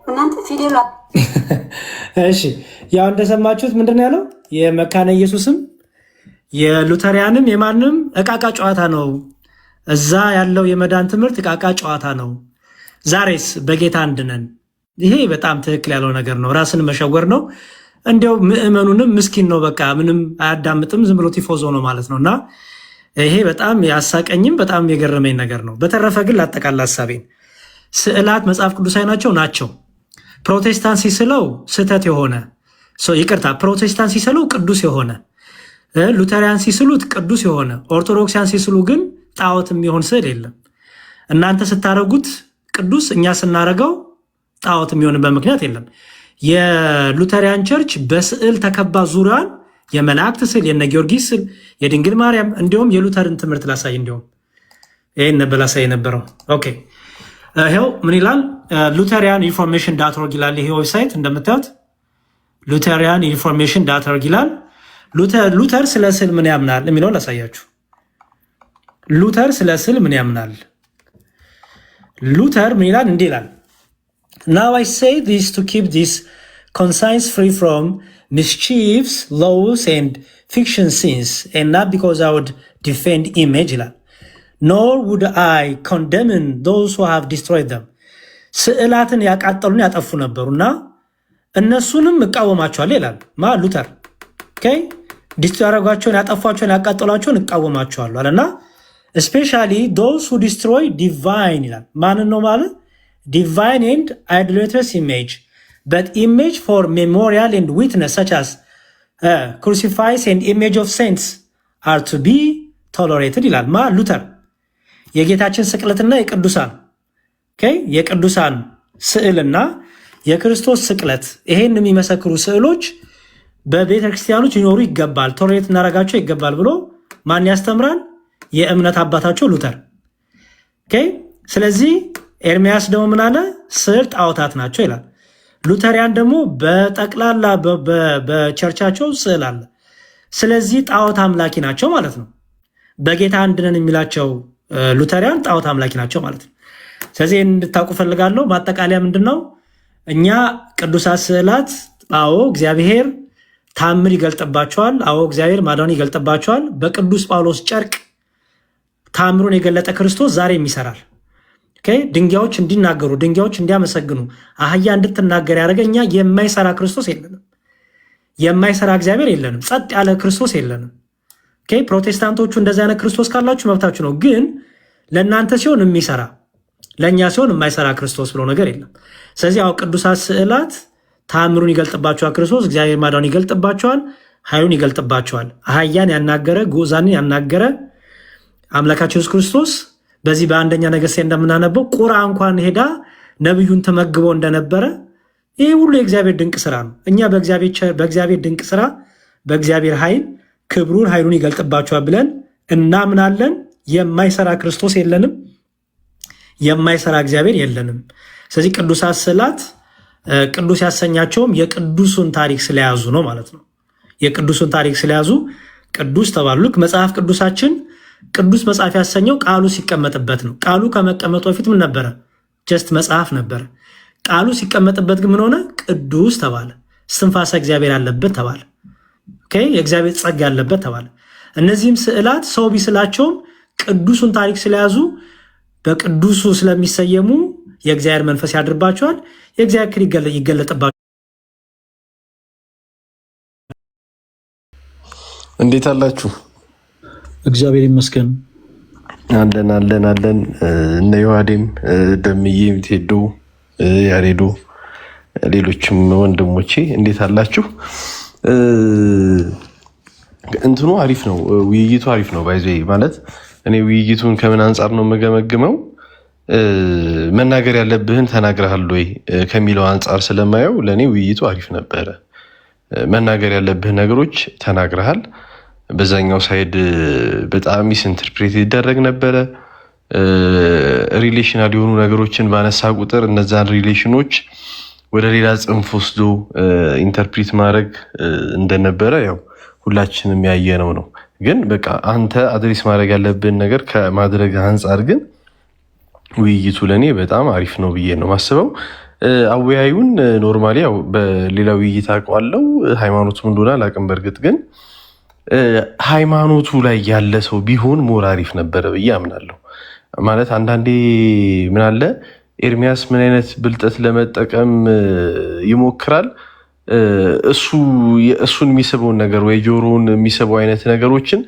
እናንተ ፊደል እሺ ያው እንደሰማችሁት ምንድን ነው ያለው? የመካነ ኢየሱስም የሉተሪያንም የማንም ዕቃቃ ጨዋታ ነው። እዛ ያለው የመዳን ትምህርት ዕቃቃ ጨዋታ ነው። ዛሬስ በጌታ አንድ ነን። ይሄ በጣም ትክክል ያለው ነገር ነው። ራስን መሸወር ነው። እንዲያው ምእመኑንም ምስኪን ነው። በቃ ምንም አያዳምጥም። ዝም ብሎ ቲፎዞ ነው ማለት ነው። እና ይሄ በጣም ያሳቀኝም በጣም የገረመኝ ነገር ነው። በተረፈ ግን ላጠቃላ ሀሳቤን ስዕላት መጽሐፍ ቅዱሳዊ ናቸው። ፕሮቴስታንት ሲስለው ስህተት የሆነ ይቅርታ፣ ፕሮቴስታንት ሲስለው ቅዱስ የሆነ ሉተሪያን ሲስሉት ቅዱስ የሆነ ኦርቶዶክሲያን ሲስሉ ግን ጣዖት የሚሆን ስዕል የለም። እናንተ ስታረጉት ቅዱስ፣ እኛ ስናረገው ጣዖት የሚሆንበት ምክንያት የለም። የሉተሪያን ቸርች በስዕል ተከባ ዙሪያዋን የመላእክት ስዕል፣ የነ ጊዮርጊስ ስዕል፣ የድንግል ማርያም እንዲሁም የሉተርን ትምህርት ላሳይ። እንዲሁም ይህን ነበር ላሳይ የነበረው። ኦኬ ይኸው ምን ይላል? ሉተሪያን ኢንፎርሜሽን ዳት ኦርግ ይላል። ይሄ ዌብሳይት እንደምታዩት ሉተሪያን ኢንፎርሜሽን ዳት ኦርግ ይላል። ሉተር ስለ ስዕል ምን ያምናል የሚለውን ላሳያችሁ። ሉተር ስለ ስዕል ምን ያምናል? ሉተር ምን ይላል? እንዲህ ይላል Now I say this to keep this conscience free from mischiefs, laws, and fiction sins, and not because I would defend image ይላል። Nor would I condemn those who have destroyed them. ስዕላትን ያቃጠሉን ያጠፉ ነበሩና እነሱንም እቃወማቸዋለሁ ይላል ማ ሉተር። ዲስትሮ ያደረጓቸውን ያጠፏቸውን ያቃጠሏቸውን እቃወማቸዋለሁ አለና especially those who destroy divine ይላል። ማንን ነው ማለት? divine and idolatrous image, but image for memorial and witness such as crucifix and image of saints are to be tolerated ይላል። ማ ሉተር የጌታችን ስቅለትና የቅዱሳን ስዕልና የክርስቶስ ስቅለት ይሄን የሚመሰክሩ ስዕሎች በቤተ ክርስቲያኖች ሊኖሩ ይገባል፣ ቶለሬት እናረጋቸው ይገባል ብሎ ማን ያስተምራል? የእምነት አባታቸው ሉተር። ስለዚህ ኤርሚያስ ደግሞ ምን አለ? ስዕል ጣዖታት ናቸው ይላል። ሉተሪያን ደግሞ በጠቅላላ በቸርቻቸው ስዕል አለ። ስለዚህ ጣዖት አምላኪ ናቸው ማለት ነው። በጌታ አንድ ነን የሚላቸው ሉተሪያን ጣዖት አምላኪ ናቸው ማለት ነው። ስለዚህ እንድታውቁ ፈልጋለሁ። ማጠቃለያ ምንድነው? እኛ ቅዱሳት ስዕላት አዎ እግዚአብሔር ታምር ይገልጥባቸዋል። አዎ እግዚአብሔር ማዳኑ ይገልጥባቸዋል። በቅዱስ ጳውሎስ ጨርቅ ታምሩን የገለጠ ክርስቶስ ዛሬም ይሰራል። ድንጋዮች እንዲናገሩ፣ ድንጋዮች እንዲያመሰግኑ፣ አህያ እንድትናገር ያደረገ እኛ የማይሰራ ክርስቶስ የለንም። የማይሰራ እግዚአብሔር የለንም። ጸጥ ያለ ክርስቶስ የለንም። ፕሮቴስታንቶቹ እንደዚህ አይነት ክርስቶስ ካላችሁ መብታችሁ ነው። ግን ለእናንተ ሲሆን የሚሰራ ለእኛ ሲሆን የማይሰራ ክርስቶስ ብሎ ነገር የለም። ስለዚህ ያው ቅዱሳት ስዕላት ታምሩን ይገልጥባቸዋል። ክርስቶስ እግዚአብሔር ማዳኑን ይገልጥባቸዋል፣ ኃይሉን ይገልጥባቸዋል። አህያን ያናገረ ጉዛንን ያናገረ አምላካችን ኢየሱስ ክርስቶስ በዚህ በአንደኛ ነገሥት እንደምናነበው ቁራ እንኳን ሄዳ ነብዩን ተመግቦ እንደነበረ ይሄ ሁሉ የእግዚአብሔር ድንቅ ስራ ነው። እኛ በእግዚአብሔር ድንቅ ስራ በእግዚአብሔር ኃይል ክብሩን ኃይሉን ይገልጥባቸዋል ብለን እናምናለን። የማይሰራ ክርስቶስ የለንም። የማይሰራ እግዚአብሔር የለንም። ስለዚህ ቅዱሳት ስዕላት ቅዱስ ያሰኛቸውም የቅዱሱን ታሪክ ስለያዙ ነው ማለት ነው። የቅዱሱን ታሪክ ስለያዙ ቅዱስ ተባሉ። ልክ መጽሐፍ ቅዱሳችን ቅዱስ መጽሐፍ ያሰኘው ቃሉ ሲቀመጥበት ነው። ቃሉ ከመቀመጡ በፊት ምን ነበረ? ጀስት መጽሐፍ ነበረ። ቃሉ ሲቀመጥበት ግን ምን ሆነ? ቅዱስ ተባለ። እስትንፋሰ እግዚአብሔር ያለበት ተባለ። የእግዚአብሔር ጸጋ ያለበት ተባለ። እነዚህም ስዕላት ሰው ቢስላቸውም ቅዱሱን ታሪክ ስለያዙ በቅዱሱ ስለሚሰየሙ የእግዚአብሔር መንፈስ ያድርባቸዋል። የእግዚአብሔር ክብር ይገለጥባቸዋል። እንዴት አላችሁ? እግዚአብሔር ይመስገን። አለን። እነ ዮሐዴም ደምዬም፣ ቴዶ፣ ያሬዶ፣ ሌሎችም ወንድሞቼ እንዴት አላችሁ? እንትኑ አሪፍ ነው፣ ውይይቱ አሪፍ ነው። ባይዘ ማለት እኔ ውይይቱን ከምን አንጻር ነው የምገመግመው? መናገር ያለብህን ተናግረሃል ወይ ከሚለው አንጻር ስለማየው ለእኔ ውይይቱ አሪፍ ነበረ። መናገር ያለብህን ነገሮች ተናግረሃል። በዛኛው ሳይድ በጣም ሚስ ኢንተርፕሬት ይደረግ ነበረ። ሪሌሽናል የሆኑ ነገሮችን ባነሳ ቁጥር እነዛን ሪሌሽኖች ወደ ሌላ ጽንፍ ወስዶ ኢንተርፕሪት ማድረግ እንደነበረ ያው ሁላችንም ያየነው ነው። ግን በቃ አንተ አድሬስ ማድረግ ያለብን ነገር ከማድረግ አንጻር ግን ውይይቱ ለእኔ በጣም አሪፍ ነው ብዬ ነው ማስበው። አወያዩን ኖርማሊ ያው በሌላ ውይይት አውቀዋለሁ፣ ሃይማኖቱም እንደሆነ አላውቅም። በእርግጥ ግን ሃይማኖቱ ላይ ያለ ሰው ቢሆን ሞር አሪፍ ነበረ ብዬ አምናለሁ። ማለት አንዳንዴ ምን አለ ኤርሚያስ ምን አይነት ብልጠት ለመጠቀም ይሞክራል። እሱን የሚስበውን ነገር ወይ ጆሮውን የሚስበው አይነት ነገሮችን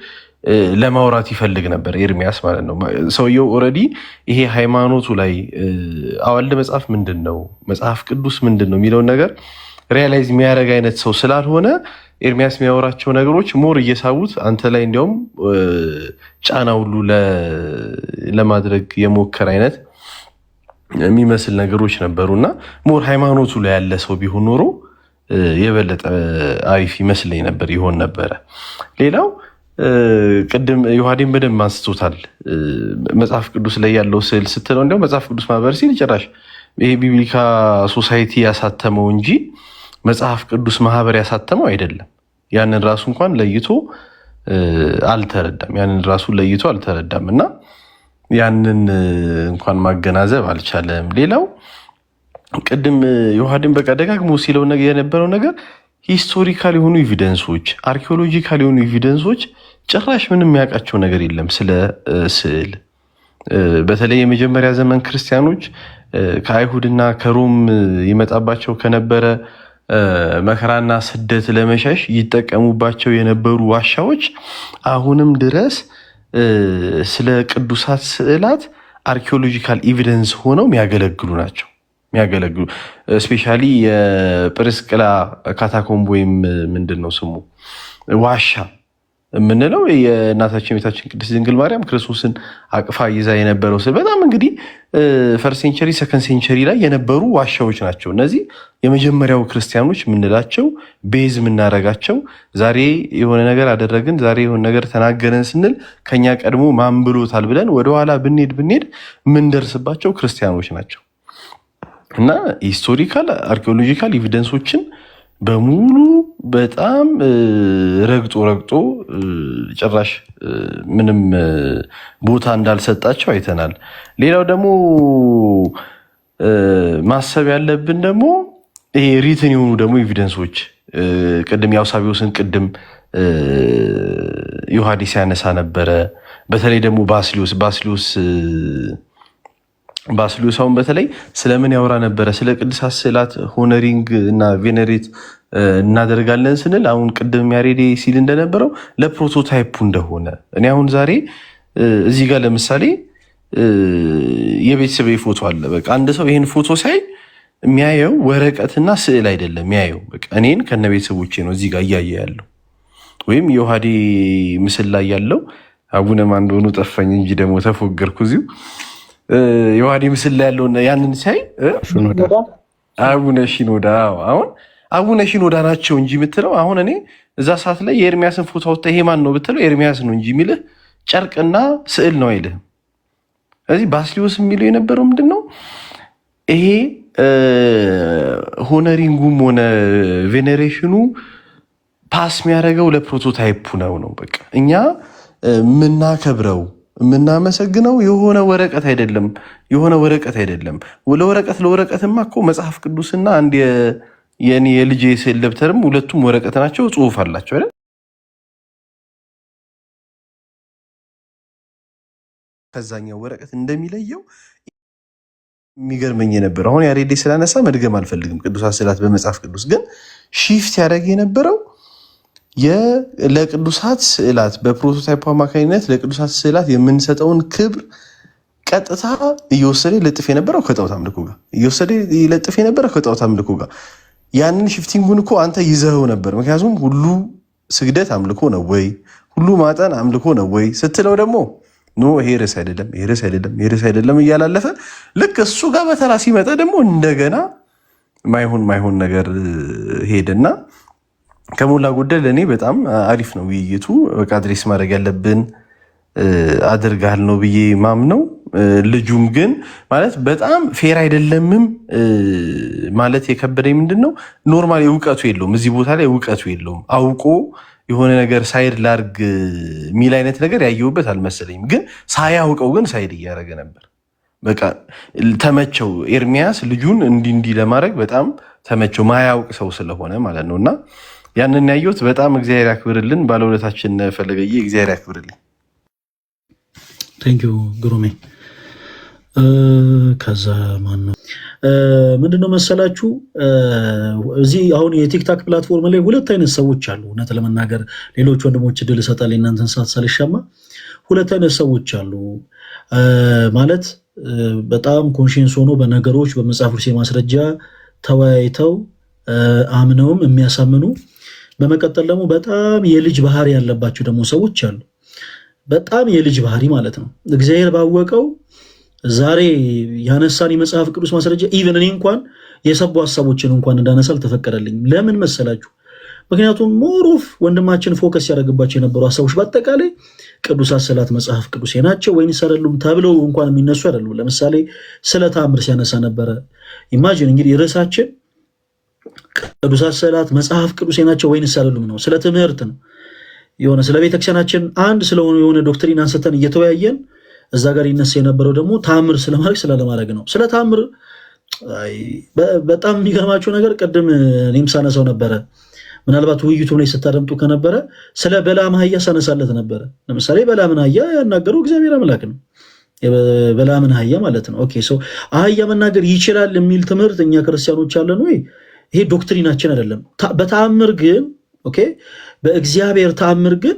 ለማውራት ይፈልግ ነበር ኤርሚያስ ማለት ነው። ሰውየው ኦልሬዲ ይሄ ሃይማኖቱ ላይ አዋልድ መጽሐፍ ምንድን ነው፣ መጽሐፍ ቅዱስ ምንድን ነው የሚለውን ነገር ሪያላይዝ የሚያደርግ አይነት ሰው ስላልሆነ ኤርሚያስ የሚያወራቸው ነገሮች ሞር እየሳቡት አንተ ላይ እንዲያውም ጫና ሁሉ ለማድረግ የሞከር አይነት የሚመስል ነገሮች ነበሩና ሞር ሃይማኖቱ ላይ ያለ ሰው ቢሆን ኖሮ የበለጠ አሪፍ ይመስለኝ ነበር ይሆን ነበረ። ሌላው ቅድም ዮሐዴም በደንብ አንስቶታል። መጽሐፍ ቅዱስ ላይ ያለው ስዕል ስትለው እንዲያውም መጽሐፍ ቅዱስ ማህበር ሲል ጭራሽ ይሄ ቢብሊካ ሶሳይቲ ያሳተመው እንጂ መጽሐፍ ቅዱስ ማህበር ያሳተመው አይደለም። ያንን ራሱ እንኳን ለይቶ አልተረዳም እና ያንን እንኳን ማገናዘብ አልቻለም። ሌላው ቅድም ዮሐዴም በቃ ደጋግሞ ሲለው የነበረው ነገር ሂስቶሪካል የሆኑ ኤቪደንሶች፣ አርኪኦሎጂካል የሆኑ ኤቪደንሶች ጭራሽ ምንም የሚያውቃቸው ነገር የለም ስለ ስዕል። በተለይ የመጀመሪያ ዘመን ክርስቲያኖች ከአይሁድና ከሮም ይመጣባቸው ከነበረ መከራና ስደት ለመሸሽ ይጠቀሙባቸው የነበሩ ዋሻዎች አሁንም ድረስ ስለ ቅዱሳት ስዕላት አርኪኦሎጂካል ኤቪደንስ ሆነው የሚያገለግሉ ናቸው። የሚያገለግሉ ስፔሻሊ የጵርስቅላ ካታኮምብ ወይም ምንድን ነው ስሙ ዋሻ የምንለው የእናታችን ቤታችን ቅድስት ድንግል ማርያም ክርስቶስን አቅፋ ይዛ የነበረው ስዕል በጣም እንግዲህ ፈርስት ሴንቸሪ ሰከንድ ሴንቸሪ ላይ የነበሩ ዋሻዎች ናቸው። እነዚህ የመጀመሪያው ክርስቲያኖች የምንላቸው ቤዝ የምናደርጋቸው ዛሬ የሆነ ነገር አደረግን፣ ዛሬ የሆነ ነገር ተናገረን ስንል ከኛ ቀድሞ ማን ብሎታል ብለን ወደኋላ ብንሄድ የምንደርስባቸው ክርስቲያኖች ናቸው እና ሂስቶሪካል አርኪኦሎጂካል ኤቪደንሶችን በሙሉ በጣም ረግጦ ጭራሽ ምንም ቦታ እንዳልሰጣቸው አይተናል። ሌላው ደግሞ ማሰብ ያለብን ደግሞ ይሄ ሪትን የሆኑ ደግሞ ኤቪደንሶች ቅድም የአውሳቢዎስን ቅድም ዮሐንስ ያነሳ ነበረ። በተለይ ደግሞ ባስሊዮስ አሁን በተለይ ስለምን ያወራ ነበረ? ስለ ቅዱሳት ስዕላት ሆነሪንግ እና ቬነሬት እናደርጋለን ስንል አሁን ቅድም ያሬዴ ሲል እንደነበረው ለፕሮቶታይፑ እንደሆነ እኔ አሁን ዛሬ እዚህ ጋር ለምሳሌ የቤተሰብ ፎቶ አለ። በቃ አንድ ሰው ይህን ፎቶ ሳይ የሚያየው ወረቀትና ስዕል አይደለም የሚያየው፣ በቃ እኔን ከነ ቤተሰቦቼ ነው እዚህ ጋር እያየ ያለው። ወይም የዮሐዴ ምስል ላይ ያለው አቡነ ማን እንደሆኑ ጠፋኝ እንጂ ደግሞ ተፎገርኩ እዚሁ የዮሐዴ ምስል ላይ ያለው ያንን ሳይ አቡነ ሽኖዳ አሁን አቡነ ሽኖዳ ናቸው እንጂ የምትለው አሁን እኔ እዛ ሰዓት ላይ የኤርሚያስን ፎቶ አውጥተህ ይሄ ማን ነው ብትለው ኤርሚያስ ነው እንጂ የሚልህ ጨርቅና ስዕል ነው አይልህም። ስለዚህ ባስሊዮስ የሚለው የነበረው ምንድን ነው? ይሄ ሆነሪንጉም ሆነ ቬኔሬሽኑ ፓስ የሚያደርገው ለፕሮቶታይፑ ነው። በቃ እኛ የምናከብረው የምናመሰግነው የሆነ ወረቀት አይደለም። ለወረቀትማ እኮ መጽሐፍ ቅዱስና አንድ የኔ የልጄ ስዕል ደብተርም ሁለቱም ወረቀት ናቸው፣ ጽሁፍ አላቸው አይደል? ከዛኛው ወረቀት እንደሚለየው የሚገርመኝ የነበረው አሁን ያሬዴ ስላነሳ መድገም አልፈልግም። ቅዱሳት ስዕላት በመጽሐፍ ቅዱስ ግን ሺፍት ያደረገ የነበረው ለቅዱሳት ስዕላት በፕሮቶታይፕ አማካኝነት ለቅዱሳት ስዕላት የምንሰጠውን ክብር ቀጥታ እየወሰደ ይለጥፍ የነበረው ከጣዖት አምልኮ ጋር ያንን ሽፍቲንጉን እኮ አንተ ይዘኸው ነበር። ምክንያቱም ሁሉ ስግደት አምልኮ ነው ወይ ሁሉ ማጠን አምልኮ ነው ወይ ስትለው ደግሞ ኖ ይሄ ርዕስ አይደለም እያላለፈ ልክ እሱ ጋር በተራ ሲመጣ ደግሞ እንደገና ማይሆን ነገር ሄደና ከሞላ ጎደል እኔ በጣም አሪፍ ነው ውይይቱ። በቃ አድሬስ ማድረግ ያለብን አድርጋል ነው ብዬ ማምነው። ልጁም ግን ማለት በጣም ፌር አይደለምም ማለት የከበደኝ ምንድን ነው ኖርማል እውቀቱ የለውም፣ እዚህ ቦታ ላይ እውቀቱ የለውም። አውቆ የሆነ ነገር ሳይድ ላርግ የሚል አይነት ነገር ያየሁበት አልመሰለኝም። ግን ሳያውቀው ግን ሳይድ እያደረገ ነበር። በቃ ተመቸው። ኤርሚያስ ልጁን እንዲህ ለማድረግ በጣም ተመቸው፣ ማያውቅ ሰው ስለሆነ ማለት ነው። እና ያንን ያየሁት በጣም እግዚአብሔር ያክብርልን። ባለውለታችን ፈለገዬ እግዚአብሔር ያክብርልን። ቴንኪው ግሩሜ። ከዛ ማን ነው ምንድነው መሰላችሁ እዚህ አሁን የቲክታክ ፕላትፎርም ላይ ሁለት አይነት ሰዎች አሉ። እውነት ለመናገር ሌሎች ወንድሞች እድል እሰጣለሁ እናንተን ሰዓት ሳልሻማ። ሁለት አይነት ሰዎች አሉ ማለት በጣም ኮንሽንስ ሆኖ በነገሮች በመጽሐፍ ቅዱስ ማስረጃ ተወያይተው አምነውም የሚያሳምኑ፣ በመቀጠል ደግሞ በጣም የልጅ ባህሪ ያለባቸው ደግሞ ሰዎች አሉ። በጣም የልጅ ባህሪ ማለት ነው። እግዚአብሔር ባወቀው ዛሬ ያነሳን የመጽሐፍ ቅዱስ ማስረጃ ኢቨን እኔ እንኳን የሰቡ ሀሳቦችን እንኳን እንዳነሳ አልተፈቀደልኝም። ለምን መሰላችሁ? ምክንያቱም ሞሮፍ ወንድማችን ፎከስ ያደረግባቸው የነበሩ ሀሳቦች በአጠቃላይ ቅዱሳት ስዕላት መጽሐፍ ቅዱስ ናቸው ወይንስ አይደሉም ተብለው እንኳን የሚነሱ አይደሉም። ለምሳሌ ስለ ተአምር ሲያነሳ ነበረ። ኢማጂን እንግዲህ ርዕሳችን ቅዱሳት ስዕላት መጽሐፍ ቅዱስ ናቸው ወይንስ አይደሉም ነው። ስለ ትምህርት ነው። የሆነ ስለ ቤተክርስቲያናችን አንድ ስለሆነ የሆነ ዶክትሪን አንስተን እየተወያየን እዛ ጋር ይነሳ የነበረው ደግሞ ታምር ስለማድረግ ስለለማድረግ ነው። ስለ ታምር በጣም የሚገርማቸው ነገር ቅድም እኔም ሳነሳው ነበረ። ምናልባት ውይይቱ ላይ ስታደምጡ ከነበረ ስለ በለዓም አህያ ሳነሳለት ነበረ። ለምሳሌ በለዓምን አህያ ያናገረው እግዚአብሔር አምላክ ነው። በለዓምን አህያ ማለት ነው። ኦኬ ሶ አህያ መናገር ይችላል የሚል ትምህርት እኛ ክርስቲያኖች አለን ወይ? ይሄ ዶክትሪናችን አይደለም። በተአምር ግን ኦኬ በእግዚአብሔር ተአምር ግን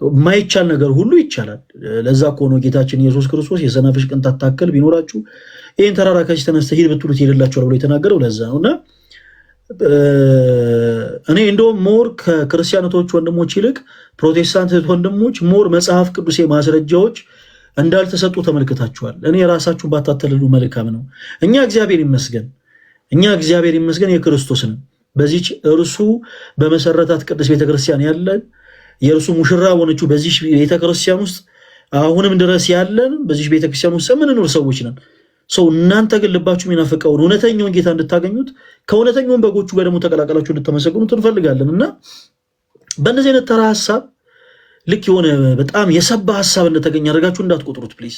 የማይቻል ነገር ሁሉ ይቻላል። ለዛ እኮ ነው ጌታችን ኢየሱስ ክርስቶስ የሰናፍጭ ቅንጣት ታክል ቢኖራችሁ ይህን ተራራ ከዚህ ተነስተህ ሂድ ብትሉት ይሄድላችኋል ብሎ የተናገረው ለዛ ነው። እና እኔ እንደውም ሞር ከክርስቲያኖቶች ወንድሞች ይልቅ ፕሮቴስታንት ወንድሞች ሞር መጽሐፍ ቅዱሴ ማስረጃዎች እንዳልተሰጡ ተመልክታችኋል። እኔ ራሳችሁን ባታተልሉ መልካም ነው። እኛ እግዚአብሔር ይመስገን የክርስቶስ ነን። በዚች እርሱ በመሰረታት ቅዱስ ቤተክርስቲያን ያለን የእርሱ ሙሽራ ሆነችው በዚህ ቤተክርስቲያን ውስጥ አሁንም ድረስ ያለን በዚህ ቤተክርስቲያን ውስጥ የምንኖር ሰዎች ነን። ሰው እናንተ ግን ልባችሁ የሚናፍቀውን እውነተኛውን ጌታ እንድታገኙት ከእውነተኛውን በጎቹ ጋር ደግሞ ተቀላቀላችሁ እንድትመሰግኑት እንፈልጋለን እና በእንደዚህ አይነት ተራ ሀሳብ ልክ የሆነ በጣም የሰባ ሀሳብ እንደተገኘ አድርጋችሁ እንዳትቆጥሩት ፕሊዝ።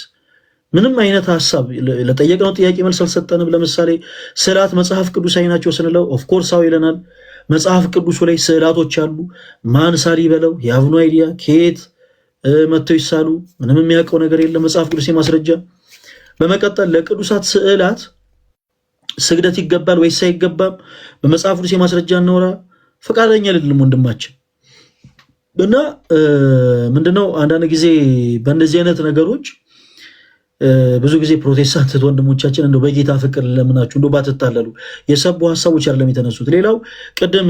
ምንም አይነት ሀሳብ ለጠየቅነው ጥያቄ መልስ አልሰጠንም። ለምሳሌ ስዕላት መጽሐፍ ቅዱሳዊ ናቸው ስንለው ኦፍኮርስ አዎ ይለናል። መጽሐፍ ቅዱሱ ላይ ስዕላቶች አሉ። ማን ሳሊ በለው የአብኑ አይዲያ ከየት መጥተው ይሳሉ ምንም የሚያውቀው ነገር የለም። መጽሐፍ ቅዱስ ማስረጃ። በመቀጠል ለቅዱሳት ስዕላት ስግደት ይገባል ወይስ አይገባም? በመጽሐፍ ቅዱስ ማስረጃ እናውራ። ፈቃደኛ አይደለም ወንድማችን እና ምንድነው አንዳንድ ጊዜ በእንደዚህ አይነት ነገሮች ብዙ ጊዜ ፕሮቴስታንት ወንድሞቻችን እንደው በጌታ ፍቅር ለምናችሁ እንደው ባትታለሉ የሰቡ ሀሳቦች አይደለም የተነሱት። ሌላው ቅድም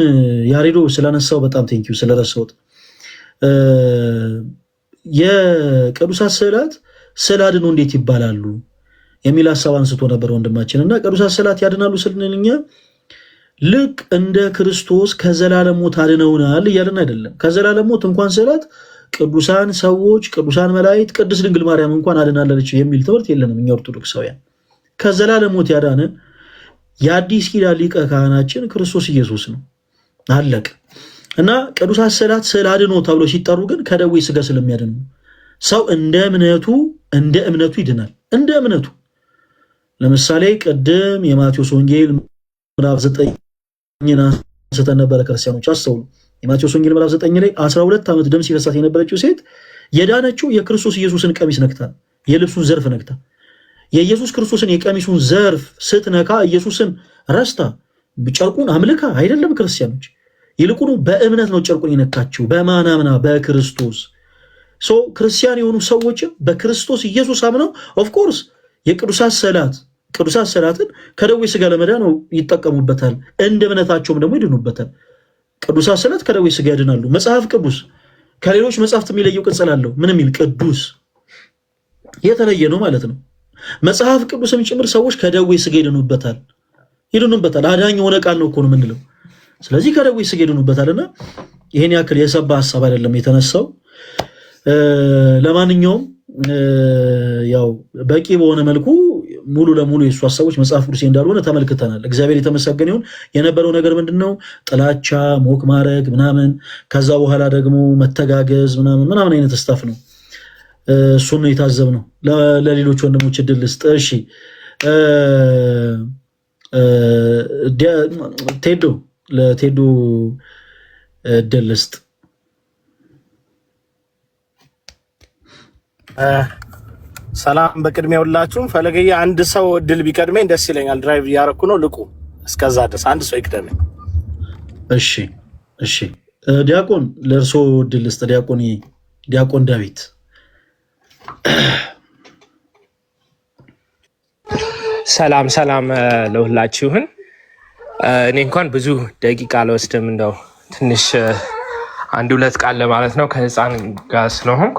ያሬዶ ስላነሳው በጣም ቴንኪው ስለረሳሁት የቅዱሳት ስዕላት ስዕል አድኖ እንዴት ይባላሉ የሚል ሀሳብ አንስቶ ነበር ወንድማችን እና ቅዱሳት ስዕላት ያድናሉ ስንል እኛ ልክ እንደ ክርስቶስ ከዘላለም ሞት አድነውናል እያልን አይደለም። ከዘላለም ሞት እንኳን ስዕላት ቅዱሳን ሰዎች፣ ቅዱሳን መላእክት፣ ቅድስት ድንግል ማርያም እንኳን አድናለች የሚል ትምህርት የለንም እኛ ኦርቶዶክሳውያን። ከዘላለም ሞት ያዳነን የአዲስ ኪዳን ሊቀ ካህናችን ክርስቶስ ኢየሱስ ነው። አለቅ እና ቅዱሳት ስዕላት ስዕል አድኖ ተብሎ ሲጠሩ ግን ከደዌ ስጋ ስለሚያድኑ ሰው እንደ እምነቱ ይድናል። እንደ እምነቱ ለምሳሌ ቅድም የማቴዎስ ወንጌል ምዕራፍ 9 አንስተን ነበረ። ክርስቲያኖች አስተውሉ። የማቴዎስ ወንጌል ምዕራፍ 9 ላይ 12 ዓመት ደም ሲፈሳት የነበረችው ሴት የዳነችው የክርስቶስ ኢየሱስን ቀሚስ ነክታ፣ የልብሱን ዘርፍ ነክታ። የኢየሱስ ክርስቶስን የቀሚሱን ዘርፍ ስትነካ ኢየሱስን ረስታ ጨርቁን አምልካ አይደለም ክርስቲያኖች። ይልቁኑ በእምነት ነው ጨርቁን የነካችው። በማናምና በክርስቶስ ክርስቲያን የሆኑ ሰዎችም በክርስቶስ ኢየሱስ አምነው ኦፍኮርስ የቅዱሳት ስዕላትን ከደዌ ስጋ ለመዳን ነው ይጠቀሙበታል። እንደ እምነታቸውም ደግሞ ይድኑበታል። ቅዱሳት ስዕላት ከደዌ ስጋ ያድናሉ። መጽሐፍ ቅዱስ ከሌሎች መጽሐፍት የሚለየው ቅጽል አለው። ምን የሚል ቅዱስ የተለየ ነው ማለት ነው። መጽሐፍ ቅዱስም ጭምር ሰዎች ከደዌ ስጋ ይድኑበታል። አዳኝ የሆነ ቃል ነው እኮ ነው የምንለው። ስለዚህ ከደዌ ስጋ ይድኑበታልና ይሄን ያክል የሰባ ሀሳብ አይደለም የተነሳው። ለማንኛውም ያው በቂ በሆነ መልኩ ሙሉ ለሙሉ የሱ ሀሳቦች መጽሐፍ ቅዱስ እንዳልሆነ ተመልክተናል። እግዚአብሔር የተመሰገነ ይሁን። የነበረው ነገር ምንድነው? ጥላቻ፣ ሞክ ማረግ ምናምን፣ ከዛ በኋላ ደግሞ መተጋገዝ ምናምን አይነት ስታፍ ነው። እሱን ነው የታዘብነው። ለሌሎች ወንድሞች እድል ልስጥ። እሺ ለቴዶ እድል ልስጥ። ሰላም በቅድሚያ ሁላችሁም። ፈለገዬ አንድ ሰው እድል ቢቀድመኝ ደስ ይለኛል። ድራይቭ እያደረኩ ነው። ልቁ እስከዛ ድረስ አንድ ሰው ይቅደመኝ። እሺ ዲያቆን ለእርሶ እድል ልስጥ። ዲያቆን ዳዊት። ሰላም ለሁላችሁን። እኔ እንኳን ብዙ ደቂቃ አልወስድም፣ እንደው ትንሽ አንድ ሁለት ቃል ለማለት ነው ከህፃን ጋር ስለሆንኩ።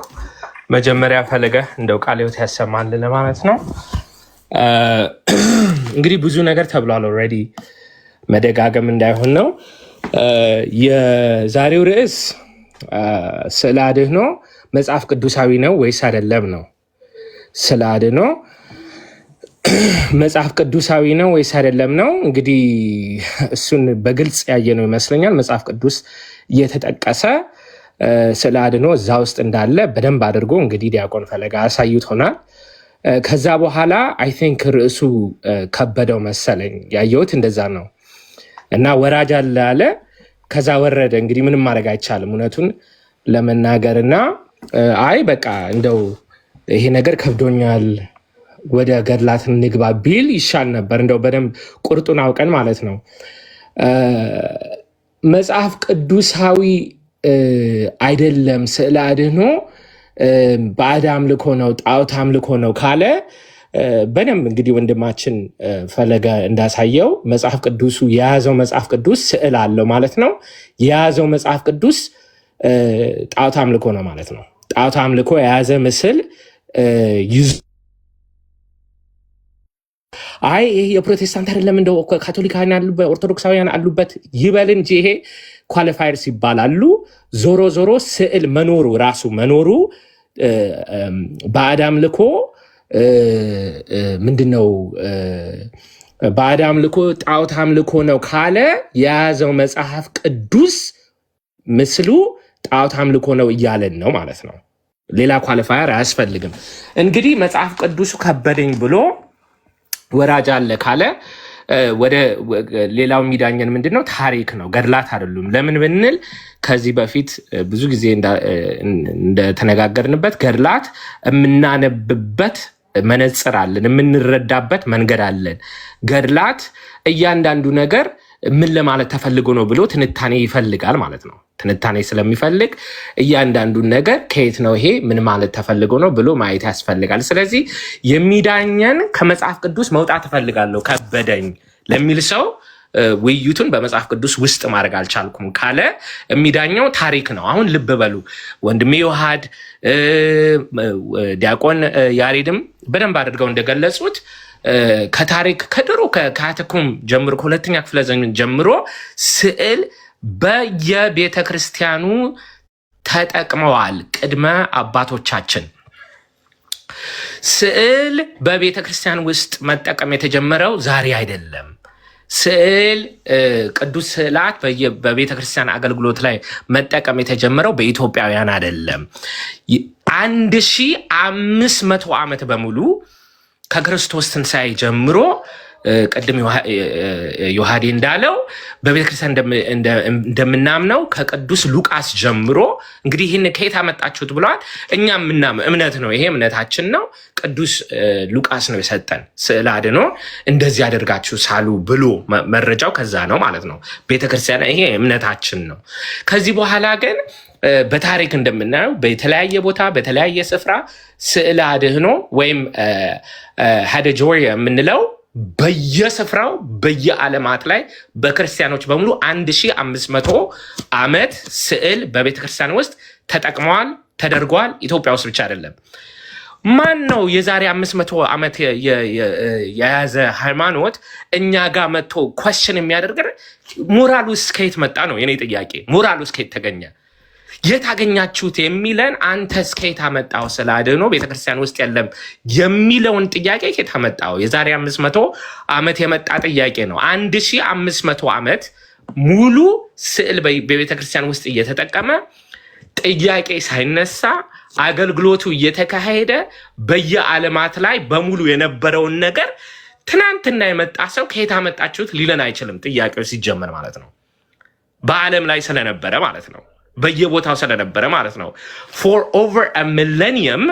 መጀመሪያ ፈለገ እንደው ቃለ ሕይወት ያሰማል ለማለት ነው። እንግዲህ ብዙ ነገር ተብሏል ኦልሬዲ፣ መደጋገም እንዳይሆን ነው። የዛሬው ርዕስ ስዕለ አድኅኖ መጽሐፍ ቅዱሳዊ ነው ወይስ አይደለም ነው። ስዕለ አድኅኖ መጽሐፍ ቅዱሳዊ ነው ወይስ አይደለም ነው። እንግዲህ እሱን በግልጽ ያየነው ይመስለኛል። መጽሐፍ ቅዱስ እየተጠቀሰ ስዕለ አድኅኖ እዛ ውስጥ እንዳለ በደንብ አድርጎ እንግዲህ ዲያቆን ፈለገ አሳይቶናል። ከዛ በኋላ አይ ቲንክ ርዕሱ ከበደው መሰለኝ፣ ያየሁት እንደዛ ነው። እና ወራጅ አለ አለ፣ ከዛ ወረደ። እንግዲህ ምንም ማድረግ አይቻልም እውነቱን ለመናገር እና አይ በቃ እንደው ይሄ ነገር ከብዶኛል ወደ ገድላት እንግባ ቢል ይሻል ነበር። እንደው በደንብ ቁርጡን አውቀን ማለት ነው። መጽሐፍ ቅዱሳዊ አይደለም ስዕለ አድህኖ ባዕድ አምልኮ ነው ጣዖት አምልኮ ነው ካለ በደንብ እንግዲህ ወንድማችን ፈለገ እንዳሳየው መጽሐፍ ቅዱሱ የያዘው መጽሐፍ ቅዱስ ስዕል አለው ማለት ነው። የያዘው መጽሐፍ ቅዱስ ጣዖት አምልኮ ነው ማለት ነው። ጣዖት አምልኮ የያዘ ምስል ይዞ አይ ይሄ የፕሮቴስታንት አይደለም እንደው ካቶሊካውያን ያሉበት ኦርቶዶክሳውያን አሉበት ይበል እንጂ ይሄ ኳሊፋየርስ ይባላሉ። ዞሮ ዞሮ ስዕል መኖሩ ራሱ መኖሩ ባዕድ አምልኮ ምንድነው ባዕድ አምልኮ ጣዖት አምልኮ ነው ካለ የያዘው መጽሐፍ ቅዱስ ምስሉ ጣዖት አምልኮ ነው እያለን ነው ማለት ነው። ሌላ ኳሊፋየር አያስፈልግም። እንግዲህ መጽሐፍ ቅዱሱ ከበደኝ ብሎ ወራጅ አለ ካለ ወደ ሌላው የሚዳኘን ምንድነው? ታሪክ ነው፣ ገድላት አይደሉም። ለምን ብንል ከዚህ በፊት ብዙ ጊዜ እንደተነጋገርንበት ገድላት የምናነብበት መነጽር አለን፣ የምንረዳበት መንገድ አለን። ገድላት እያንዳንዱ ነገር ምን ለማለት ተፈልጎ ነው ብሎ ትንታኔ ይፈልጋል ማለት ነው። ትንታኔ ስለሚፈልግ እያንዳንዱን ነገር ከየት ነው ይሄ ምን ማለት ተፈልጎ ነው ብሎ ማየት ያስፈልጋል። ስለዚህ የሚዳኘን ከመጽሐፍ ቅዱስ መውጣት እፈልጋለሁ ከበደኝ ለሚል ሰው ውይይቱን በመጽሐፍ ቅዱስ ውስጥ ማድረግ አልቻልኩም ካለ የሚዳኘው ታሪክ ነው። አሁን ልብ በሉ ወንድሜ ዮሐድ ዲያቆን ያሬድም በደንብ አድርገው እንደገለጹት ከታሪክ ከድሮ ከካተኩም ጀምሮ ከሁለተኛ ክፍለ ዘመን ጀምሮ ስዕል በየቤተ ክርስቲያኑ ተጠቅመዋል። ቅድመ አባቶቻችን ስዕል በቤተ ክርስቲያን ውስጥ መጠቀም የተጀመረው ዛሬ አይደለም። ስዕል ቅዱስ ስዕላት በቤተ ክርስቲያን አገልግሎት ላይ መጠቀም የተጀመረው በኢትዮጵያውያን አይደለም። 1500 ዓመት በሙሉ ከክርስቶስ ትንሣኤ ጀምሮ ቅድም ዮሐዴ እንዳለው በቤተክርስቲያን እንደምናምነው ከቅዱስ ሉቃስ ጀምሮ እንግዲህ ይህን ከየት አመጣችሁት ብለዋል። እኛ የምናምነው እምነት ነው፣ ይሄ እምነታችን ነው። ቅዱስ ሉቃስ ነው የሰጠን ስዕለ አድኅኖ እንደዚህ አደርጋችሁ ሳሉ ብሎ መረጃው ከዛ ነው ማለት ነው። ቤተክርስቲያን ይሄ እምነታችን ነው። ከዚህ በኋላ ግን በታሪክ እንደምናየው በተለያየ ቦታ በተለያየ ስፍራ ስዕለ አድኅኖ ወይም ሃደጆሪያ የምንለው በየስፍራው በየዓለማት ላይ በክርስቲያኖች በሙሉ 1500 ዓመት ስዕል በቤተክርስቲያን ውስጥ ተጠቅመዋል፣ ተደርጓል። ኢትዮጵያ ውስጥ ብቻ አይደለም። ማን ነው የዛሬ 500 ዓመት የያዘ ሃይማኖት እኛ ጋር መጥቶ ኳስችን የሚያደርገን? ሞራሉ እስከየት መጣ ነው የኔ ጥያቄ። ሞራሉ እስከየት ተገኘ? የት አገኛችሁት የሚለን አንተ እስከየት አመጣው? ስዕለ አድኅኖ ቤተክርስቲያን ውስጥ የለም የሚለውን ጥያቄ የት አመጣው? የዛሬ 500 ዓመት የመጣ ጥያቄ ነው። 1500 ዓመት ሙሉ ስዕል በቤተክርስቲያን ውስጥ እየተጠቀመ ጥያቄ ሳይነሳ አገልግሎቱ እየተካሄደ በየዓለማት ላይ በሙሉ የነበረውን ነገር ትናንትና የመጣ ሰው ከየት አመጣችሁት ሊለን አይችልም። ጥያቄው ሲጀመር ማለት ነው በዓለም ላይ ስለነበረ ማለት ነው በየቦታው ስለነበረ ማለት ነው። ፎር ኦቨር አ ሚሌኒየም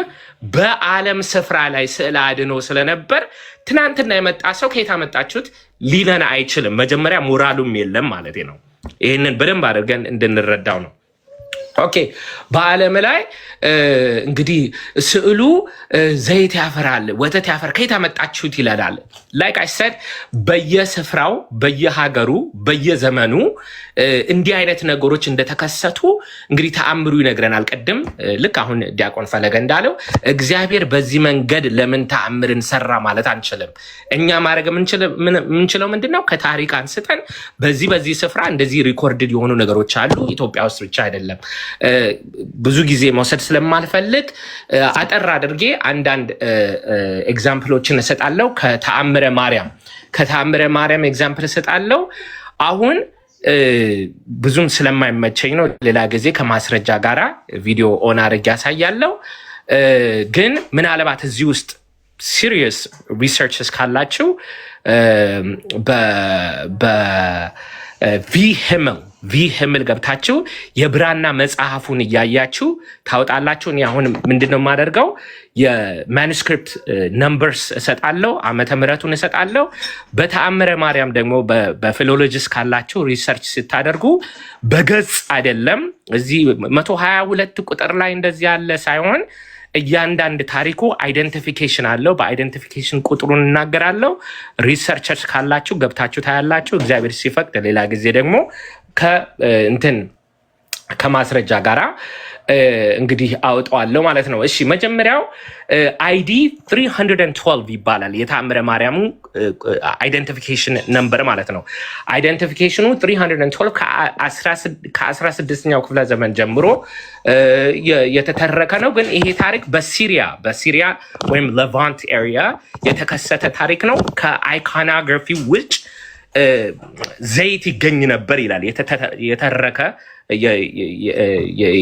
በዓለም ስፍራ ላይ ስዕለ አድኅኖ ስለነበር ትናንትና የመጣ ሰው ከየት አመጣችሁት ሊለን አይችልም። መጀመሪያ ሞራሉም የለም ማለት ነው። ይህንን በደንብ አድርገን እንድንረዳው ነው። ኦኬ። በዓለም ላይ እንግዲህ ስዕሉ ዘይት ያፈራል፣ ወተት ያፈራል፣ ከየት አመጣችሁት ይላል። ላይክ አይ ሰድ በየስፍራው በየሀገሩ በየዘመኑ እንዲህ አይነት ነገሮች እንደተከሰቱ እንግዲህ ተአምሩ ይነግረናል። ቅድም ልክ አሁን ዲያቆን ፈለገ እንዳለው እግዚአብሔር በዚህ መንገድ ለምን ተአምርን ሰራ ማለት አንችልም። እኛ ማድረግ የምንችለው ምንድነው? ከታሪክ አንስተን በዚህ ስፍራ እንደዚህ ሪኮርድድ የሆኑ ነገሮች አሉ። ኢትዮጵያ ውስጥ ብቻ አይደለም። ብዙ ጊዜ መውሰድ ስለማልፈልግ አጠር አድርጌ አንዳንድ ኤግዛምፕሎችን እሰጣለሁ። ከተአምረ ማርያም ኤግዛምፕል እሰጣለሁ። አሁን ብዙም ስለማይመቸኝ ነው። ሌላ ጊዜ ከማስረጃ ጋራ ቪዲዮ ኦን አድርጌ ያሳያለሁ። ግን ምናልባት እዚህ ውስጥ ሲሪየስ ሪሰርችስ ካላችሁ በቪ ቪህምል ገብታችሁ የብራና መጽሐፉን እያያችሁ ታወጣላችሁ። እኔ አሁን ምንድነው የማደርገው የማኑስክሪፕት ነምበርስ እሰጣለሁ፣ ዓመተ ምሕረቱን እሰጣለሁ። በተአምረ ማርያም ደግሞ በፊሎሎጂስ ካላችሁ ሪሰርች ስታደርጉ በገጽ አይደለም እዚህ 122 ቁጥር ላይ እንደዚህ ያለ ሳይሆን እያንዳንድ ታሪኩ አይደንቲፊኬሽን አለው። በአይደንቲፊኬሽን ቁጥሩን እናገራለሁ። ሪሰርቸርስ ካላችሁ ገብታችሁ ታያላችሁ። እግዚአብሔር ሲፈቅድ ሌላ ጊዜ ደግሞ ከማስረጃ ጋራ እንግዲህ አውጣዋለሁ ማለት ነው። እሺ መጀመሪያው አይዲ 312 ይባላል። የተአምረ ማርያሙ አይደንቲፊኬሽን ነምበር ማለት ነው። አይደንቲፊኬሽኑ 312 ከ16ኛው ክፍለ ዘመን ጀምሮ የተተረከ ነው። ግን ይሄ ታሪክ በሲሪያ ወይም ሌቫንት ኤሪያ የተከሰተ ታሪክ ነው። ከአይኮኖግራፊ ውጭ ዘይት ይገኝ ነበር ይላል። የተተረከ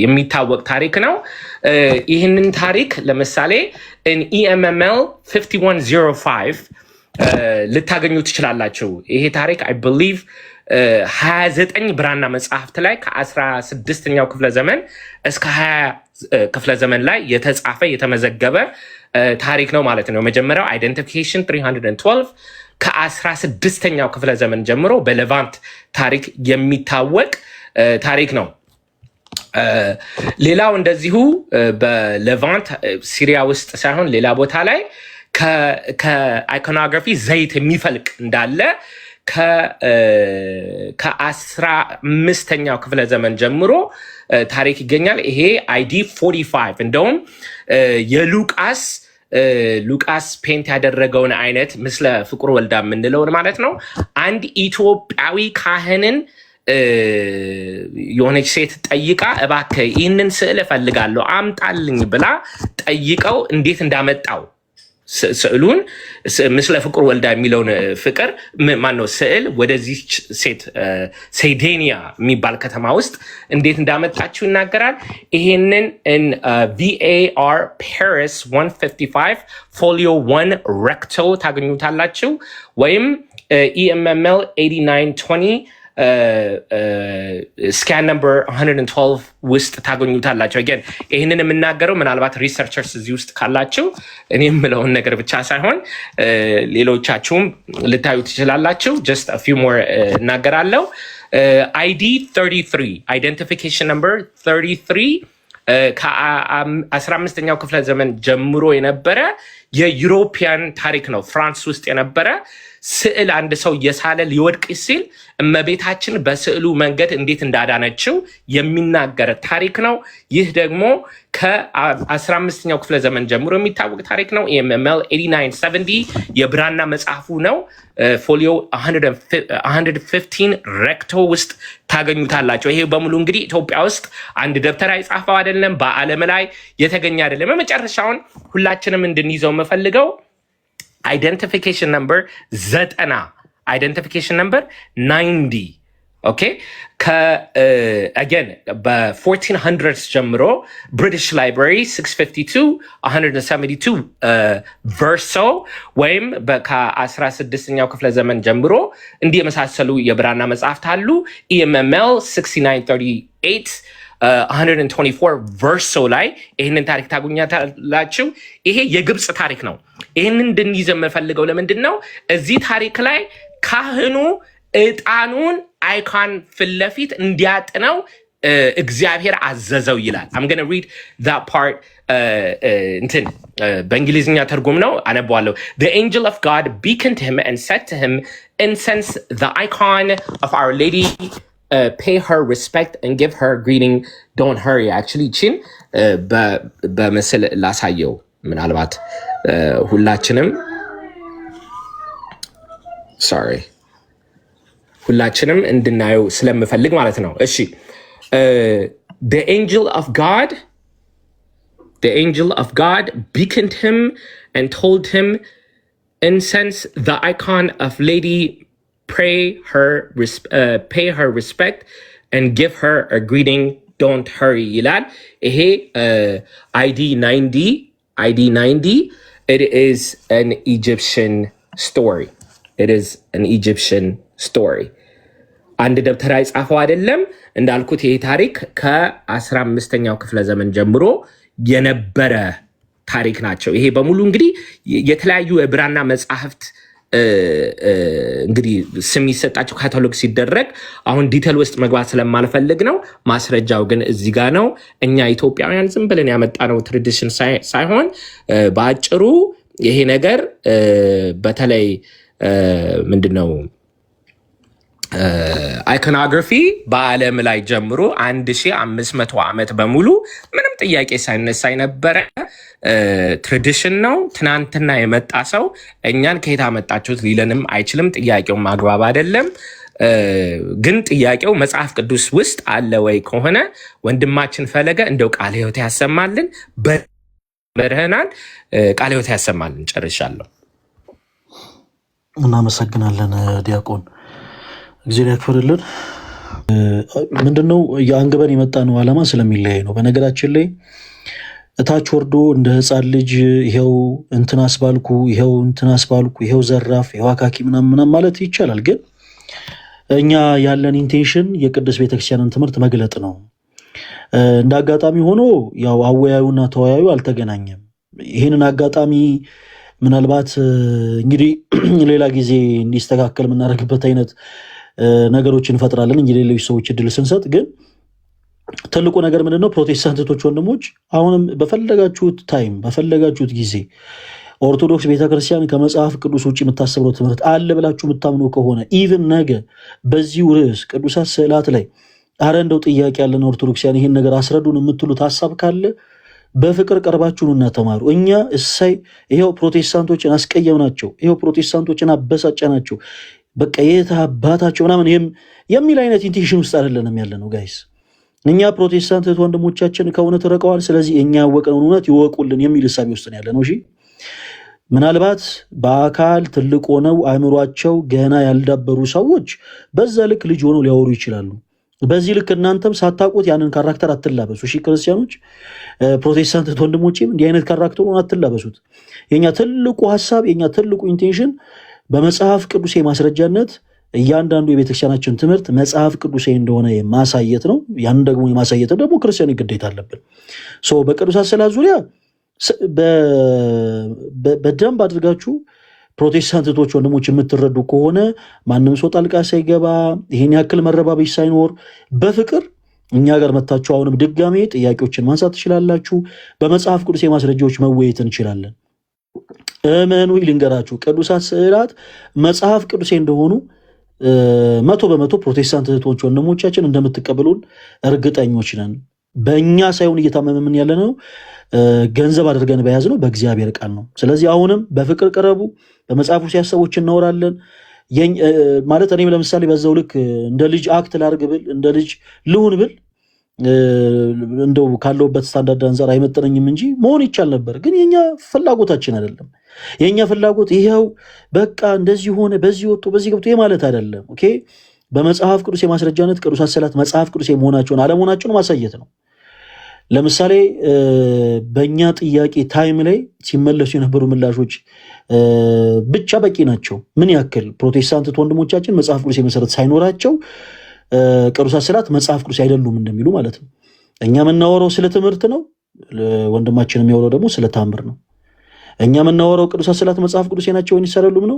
የሚታወቅ ታሪክ ነው። ይህንን ታሪክ ለምሳሌ EMML 5105 ልታገኙ ትችላላችሁ። ይሄ ታሪክ አይ ቢሊቭ 29 ብራና መጽሐፍት ላይ ከ16ኛው ክፍለ ዘመን እስከ 20 ክፍለ ዘመን ላይ የተጻፈ የተመዘገበ ታሪክ ነው ማለት ነው። መጀመሪያው አይደንቲፊኬሽን 312 ከ16ኛው ክፍለ ዘመን ጀምሮ በሌቫንት ታሪክ የሚታወቅ ታሪክ ነው። ሌላው እንደዚሁ በሌቫንት ሲሪያ ውስጥ ሳይሆን ሌላ ቦታ ላይ ከአይኮኖግራፊ ዘይት የሚፈልቅ እንዳለ ከ15ኛው ክፍለ ዘመን ጀምሮ ታሪክ ይገኛል። ይሄ አይዲ 45 እንደውም ሉቃስ ፔንት ያደረገውን አይነት ምስለ ፍቁር ወልዳ የምንለውን ማለት ነው። አንድ ኢትዮጵያዊ ካህንን የሆነች ሴት ጠይቃ እባክህ ይህንን ስዕል እፈልጋለሁ አምጣልኝ ብላ ጠይቀው እንዴት እንዳመጣው ስዕሉን ምስለ ፍቁር ወልዳ የሚለውን ፍቅር ማነው ስዕል ወደዚህ ሴት ሴዴኒያ የሚባል ከተማ ውስጥ እንዴት እንዳመጣችው ይናገራል። ይሄንን VAR Paris 155 ፎሊዮ 1 ሬክቶ ታገኙታላችሁ ወይም EMML 8920 ስካን ነምበር 112 ውስጥ ታገኙታላችሁ። አገን ይህንን የምናገረው ምናልባት ሪሰርቸርስ እዚህ ውስጥ ካላችሁ እኔ የምለውን ነገር ብቻ ሳይሆን ሌሎቻችሁም ልታዩ ትችላላችሁ። ጀስት አ ፊው ሞር እናገራለሁ። አይዲ 33 አይደንቲፊኬሽን ነምበር 33 ከ15ኛው ክፍለ ዘመን ጀምሮ የነበረ የዩሮፒያን ታሪክ ነው። ፍራንስ ውስጥ የነበረ ስዕል አንድ ሰው እየሳለ ሊወድቅ ሲል እመቤታችን በስዕሉ መንገድ እንዴት እንዳዳነችው የሚናገር ታሪክ ነው። ይህ ደግሞ ከ15ኛው ክፍለ ዘመን ጀምሮ የሚታወቅ ታሪክ ነው። EMML 8970 የብራና መጽሐፉ ነው። ፎሊዮ 115 ሬክቶ ውስጥ ታገኙታላቸው። ይሄ በሙሉ እንግዲህ ኢትዮጵያ ውስጥ አንድ ደብተራ የጻፈው አይደለም፣ በዓለም ላይ የተገኘ አይደለም። የመጨረሻውን ሁላችንም እንድንይዘው የምፈልገው አይደንቲፊኬሽን ነምበር 90 አይደንቲፊኬሽን ነምበር 90 ኦኬ። አገን በ1400 ጀምሮ ብሪቲሽ ላይብራሪ 652 172 ቨርሶ ወይም ከ16ኛው ክፍለ ዘመን ጀምሮ እንዲህ የመሳሰሉ የብራና መጽሐፍት አሉ። EMML 6938 124 ቨርሶ ላይ ይህንን ታሪክ ታገኛላችሁ። ይሄ የግብፅ ታሪክ ነው። ይህንን እንድንይዘ የምፈልገው ለምንድን ነው? እዚህ ታሪክ ላይ ካህኑ ዕጣኑን አይኮን ፊት ለፊት እንዲያጥነው እግዚአብሔር አዘዘው ይላል። I'm gonna read that part እንትን በእንግሊዝኛ ተርጉም ነው፣ አነባዋለሁ። The angel of God beckoned to him and said to him, incense the icon of Our Lady, pay her respect and give her greeting, don't hurry. Actually ቺን በምስል ላሳየው ምናልባት ሁላችንም እንድናየው ስለምፈልግ ማለት ነው። እሺ the angel of God beckoned him and told him, incense the icon of Lady, pay her respect and give her a greeting, don't hurry ይላል። ይሄ ID 90 it is an Egyptian story. አንድ ደብተራ የጻፈው አይደለም። እንዳልኩት ይሄ ታሪክ ከ15ኛው ክፍለ ዘመን ጀምሮ የነበረ ታሪክ ናቸው። ይሄ በሙሉ እንግዲህ የተለያዩ የብራና መጽሐፍት እንግዲህ ስም ይሰጣቸው ካታሎግ ሲደረግ አሁን ዲቴል ውስጥ መግባት ስለማልፈልግ ነው። ማስረጃው ግን እዚህ ጋር ነው። እኛ ኢትዮጵያውያን ዝም ብለን ያመጣነው ትራዲሽን ሳይሆን በአጭሩ ይሄ ነገር በተለይ ምንድነው አይኮኖግራፊ በዓለም ላይ ጀምሮ 1500 ዓመት በሙሉ ምንም ጥያቄ ሳይነሳ የነበረ ትራዲሽን ነው። ትናንትና የመጣ ሰው እኛን ከየት አመጣችሁት ሊለንም አይችልም። ጥያቄው ማግባብ አይደለም። ግን ጥያቄው መጽሐፍ ቅዱስ ውስጥ አለ ወይ ከሆነ ወንድማችን ፈለገ እንደው ቃለ ሕይወት ያሰማልን። በረህናን ቃለ ሕይወት ያሰማልን። ጨርሻለሁ። እናመሰግናለን ዲያቆን፣ እግዚአብሔር ያክብርልን። ምንድነው የአንግበን የመጣ ነው ዓላማ ስለሚለያይ ነው። በነገራችን ላይ እታች ወርዶ እንደ ህፃን ልጅ ይሄው እንትን አስባልኩ፣ ይሄው እንትን አስባልኩ፣ ይሄው ዘራፍ፣ ይሄው አካኪ ምናምን ማለት ይቻላል። ግን እኛ ያለን ኢንቴንሽን የቅዱስ ቤተክርስቲያንን ትምህርት መግለጥ ነው። እንደ አጋጣሚ ሆኖ ያው አወያዩና ተወያዩ አልተገናኘም። ይህንን አጋጣሚ ምናልባት እንግዲህ ሌላ ጊዜ እንዲስተካከል የምናደርግበት አይነት ነገሮች እንፈጥራለን እንጂ ሌሎች ሰዎች እድል ስንሰጥ። ግን ትልቁ ነገር ምንድነው? ፕሮቴስታንቶች ወንድሞች አሁንም በፈለጋችሁት ታይም በፈለጋችሁት ጊዜ ኦርቶዶክስ ቤተክርስቲያን ከመጽሐፍ ቅዱስ ውጭ የምታስተምረው ትምህርት አለ ብላችሁ የምታምኑ ከሆነ ኢቭን ነገ በዚሁ ርዕስ ቅዱሳት ስዕላት ላይ አረ እንደው ጥያቄ ያለን ኦርቶዶክሲያን ይህን ነገር አስረዱን የምትሉት ሀሳብ ካለ በፍቅር ቀርባችሁና ተማሩ። እኛ እሳይ ይሄው ፕሮቴስታንቶችን አስቀየምናቸው፣ ይሄው ፕሮቴስታንቶችን አበሳጨናቸው፣ በቃ የት አባታቸው ምናምን የሚል አይነት ኢንቴንሽን ውስጥ አይደለንም ያለ ነው ጋይስ። እኛ ፕሮቴስታንት ወንድሞቻችን ከእውነት ርቀዋል፣ ስለዚህ እኛ ያወቅነውን እውነት ይወቁልን የሚል እሳቤ ውስጥ ነው ያለ ነው። እሺ ምናልባት በአካል ትልቅ ሆነው አእምሯቸው ገና ያልዳበሩ ሰዎች በዛ ልክ ልጅ ሆነው ሊያወሩ ይችላሉ። በዚህ ልክ እናንተም ሳታውቁት ያንን ካራክተር አትላበሱ። እሺ ክርስቲያኖች፣ ፕሮቴስታንት ወንድሞቼም እንዲህ አይነት ካራክተሩን አትላበሱት። የኛ ትልቁ ሐሳብ የኛ ትልቁ ኢንቴንሽን በመጽሐፍ ቅዱስ ማስረጃነት እያንዳንዱ የቤተክርስቲያናችን ትምህርት መጽሐፍ ቅዱስ እንደሆነ የማሳየት ነው። ያን ደግሞ የማሳየት ደግሞ ክርስቲያን ግዴታ አለብን። በቅዱሳት ስዕላት ዙሪያ በደንብ አድርጋችሁ ፕሮቴስታንቶች ወንድሞች የምትረዱ ከሆነ ማንም ሰው ጣልቃ ሳይገባ ይህን ያክል መረባበሽ ሳይኖር በፍቅር እኛ ጋር መታችሁ አሁንም ድጋሜ ጥያቄዎችን ማንሳት ትችላላችሁ። በመጽሐፍ ቅዱስ ማስረጃዎች መወየት እንችላለን። እመኑ ልንገራችሁ፣ ቅዱሳት ስዕላት መጽሐፍ ቅዱስ እንደሆኑ 100% ፕሮቴስታንት እህቶች ወንድሞቻችን እንደምትቀበሉን እርግጠኞች ነን። በእኛ ሳይሆን እየታመመምን ያለ ነው ገንዘብ አድርገን በያዝ ነው በእግዚአብሔር ቃል ነው። ስለዚህ አሁንም በፍቅር ቅረቡ። በመጽሐፉ ሲያሰቦች እናወራለን ማለት እኔም ለምሳሌ በዛው ልክ እንደ ልጅ አክት ላርግ ብል እንደ ልጅ ልሁን ብል እንደው ካለውበት ስታንዳርድ አንፃር አይመጥነኝም እንጂ መሆን ይቻል ነበር። ግን የኛ ፍላጎታችን አይደለም። የኛ ፍላጎት ይሄው በቃ እንደዚህ ሆነ በዚህ ወጥቶ በዚህ ገብቶ ማለት አይደለም። ኦኬ በመጽሐፍ ቅዱስ የማስረጃነት ቅዱሳት ስዕላት መጽሐፍ ቅዱስ የመሆናቸውን አለመሆናቸውን ማሳየት ነው። ለምሳሌ በእኛ ጥያቄ ታይም ላይ ሲመለሱ የነበሩ ምላሾች ብቻ በቂ ናቸው። ምን ያክል ፕሮቴስታንት ወንድሞቻችን መጽሐፍ ቅዱስ የመሰረት ሳይኖራቸው ቅዱሳት ስዕላት መጽሐፍ ቅዱስ አይደሉም እንደሚሉ ማለት ነው። እኛ የምናወራው ስለ ትምህርት ነው፣ ወንድማችን የሚያወራው ደግሞ ስለ ታምር ነው። እኛ የምናወራው ቅዱሳት ስዕላት መጽሐፍ ቅዱስ ናቸው ወይስ አይደሉም ነው።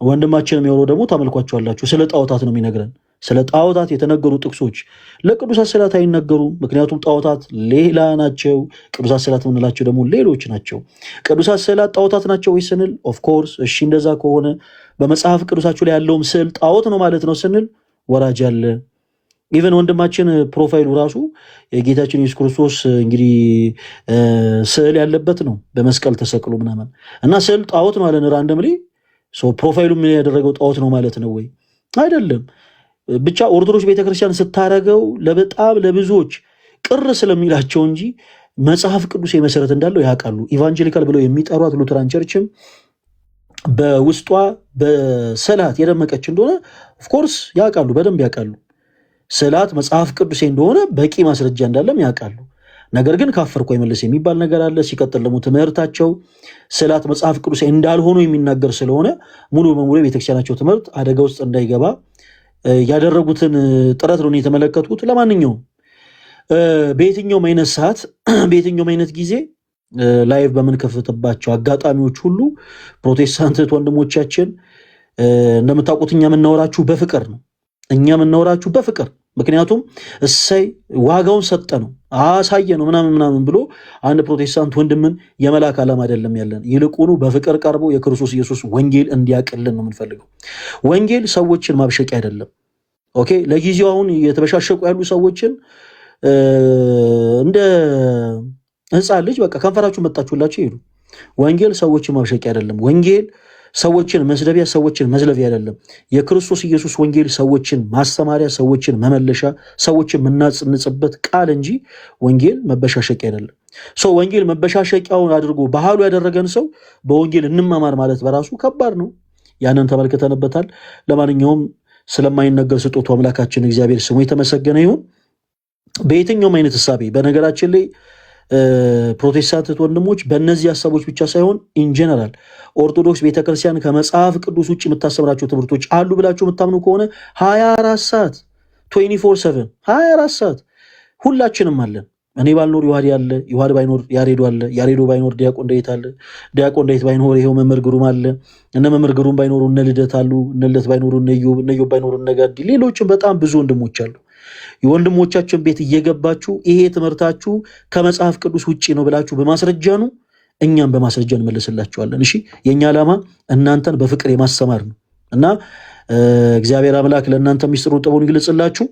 ወንድማችን የሚያወራው ደግሞ ታመልኳቸዋላችሁ ስለ ጣዖታት ነው የሚነግረን። ስለ ጣዖታት የተነገሩ ጥቅሶች ለቅዱሳት ስዕላት አይነገሩም። ምክንያቱም ጣዖታት ሌላ ናቸው፣ ቅዱሳት ስዕላት የምንላቸው ደግሞ ሌሎች ናቸው። ቅዱሳት ስዕላት ጣዖታት ናቸው ወይ ስንል ኦፍኮርስ እሺ፣ እንደዛ ከሆነ በመጽሐፍ ቅዱሳችሁ ላይ ያለውም ስዕል ጣዖት ነው ማለት ነው ስንል ወራጅ አለ። ኢቨን ወንድማችን ፕሮፋይሉ ራሱ የጌታችን ኢየሱስ ክርስቶስ እንግዲህ ስዕል ያለበት ነው በመስቀል ተሰቅሎ ምናምን እና ስዕል ጣዖት ነው አለን ራንደምሊ። ፕሮፋይሉ ምን ያደረገው ጣዖት ነው ማለት ነው ወይ? አይደለም። ብቻ ኦርቶዶክስ ቤተክርስቲያን ስታረገው ለበጣም ለብዙዎች ቅር ስለሚላቸው እንጂ መጽሐፍ ቅዱስ መሰረት እንዳለው ያውቃሉ። ኢቫንጀሊካል ብለው የሚጠሯት ሉተራን ቸርችም በውስጧ በስዕላት የደመቀች እንደሆነ ኦፍኮርስ ያውቃሉ፣ በደንብ ያውቃሉ። ስዕላት መጽሐፍ ቅዱስ እንደሆነ በቂ ማስረጃ እንዳለም ያውቃሉ። ነገር ግን ካፈርኩ አይመልስ የሚባል ነገር አለ። ሲቀጥል ደግሞ ትምህርታቸው ስዕላት መጽሐፍ ቅዱስ እንዳልሆኑ የሚናገር ስለሆነ ሙሉ በሙሉ የቤተክርስቲያናቸው ትምህርት አደጋ ውስጥ እንዳይገባ ያደረጉትን ጥረት ነው የተመለከቱት። ለማንኛውም በየትኛውም አይነት ሰዓት በየትኛውም አይነት ጊዜ ላይቭ በምንከፍትባቸው አጋጣሚዎች ሁሉ ፕሮቴስታንት ወንድሞቻችን እንደምታውቁት እኛ የምናወራችሁ በፍቅር ነው። እኛ የምናወራችሁ በፍቅር ምክንያቱም እሰይ ዋጋውን ሰጠ ነው አሳየ ነው ምናምን ብሎ አንድ ፕሮቴስታንት ወንድምን የመላክ ዓላማ አይደለም ያለን። ይልቁኑ በፍቅር ቀርቦ የክርስቶስ ኢየሱስ ወንጌል እንዲያቅልን ነው የምንፈልገው። ወንጌል ሰዎችን ማብሸቂያ አይደለም። ኦኬ፣ ለጊዜው አሁን የተበሻሸቁ ያሉ ሰዎችን እንደ ሕፃን ልጅ በቃ ከንፈራችሁ መጣችሁላችሁ ይሄዱ። ወንጌል ሰዎችን ማብሸቂያ አይደለም። ወንጌል ሰዎችን መስደቢያ፣ ሰዎችን መዝለቢያ አይደለም። የክርስቶስ ኢየሱስ ወንጌል ሰዎችን ማስተማሪያ፣ ሰዎችን መመለሻ፣ ሰዎችን የምናጽንጽበት ቃል እንጂ ወንጌል መበሻሸቂያ አይደለም። ወንጌል መበሻሸቂያውን አድርጎ ባህሉ ያደረገን ሰው በወንጌል እንማማር ማለት በራሱ ከባድ ነው። ያንን ተመልክተንበታል። ለማንኛውም ስለማይነገር ስጦቱ አምላካችን እግዚአብሔር ስሙ የተመሰገነ ይሁን። በየትኛውም አይነት እሳቤ በነገራችን ላይ ፕሮቴስታንት ወንድሞች በእነዚህ ሀሳቦች ብቻ ሳይሆን ኢንጀነራል ኦርቶዶክስ ቤተክርስቲያን ከመጽሐፍ ቅዱስ ውጭ የምታስተምራቸው ትምህርቶች አሉ ብላችሁ የምታምኑ ከሆነ 24 ሰዓት 24/7 24 ሰዓት ሁላችንም አለን። እኔ ባልኖር ዮሐድ ያለ፣ ዮሐድ ባይኖር ያሬዶ አለ፣ ያሬዶ ባይኖር ዲያቆን ዳዊት አለ፣ ዲያቆን ዳዊት ባይኖር ይሄው መምህር ግሩም አለ፣ እነ መምህር ግሩም ባይኖሩ እነ ልደት አሉ፣ እነ ልደት ባይኖሩ እነ ኢዮብ ባይኖሩ እነ ጋዲ፣ ሌሎችም በጣም ብዙ ወንድሞች አሉ። የወንድሞቻችን ቤት እየገባችሁ ይሄ ትምህርታችሁ ከመጽሐፍ ቅዱስ ውጪ ነው ብላችሁ በማስረጃ ነው፣ እኛም በማስረጃ እንመልስላችኋለን። እሺ፣ የኛ ዓላማ እናንተን በፍቅር የማስተማር ነው እና እግዚአብሔር አምላክ ለእናንተ ሚስጥሩን ጥበቡን ይግለጽላችሁ።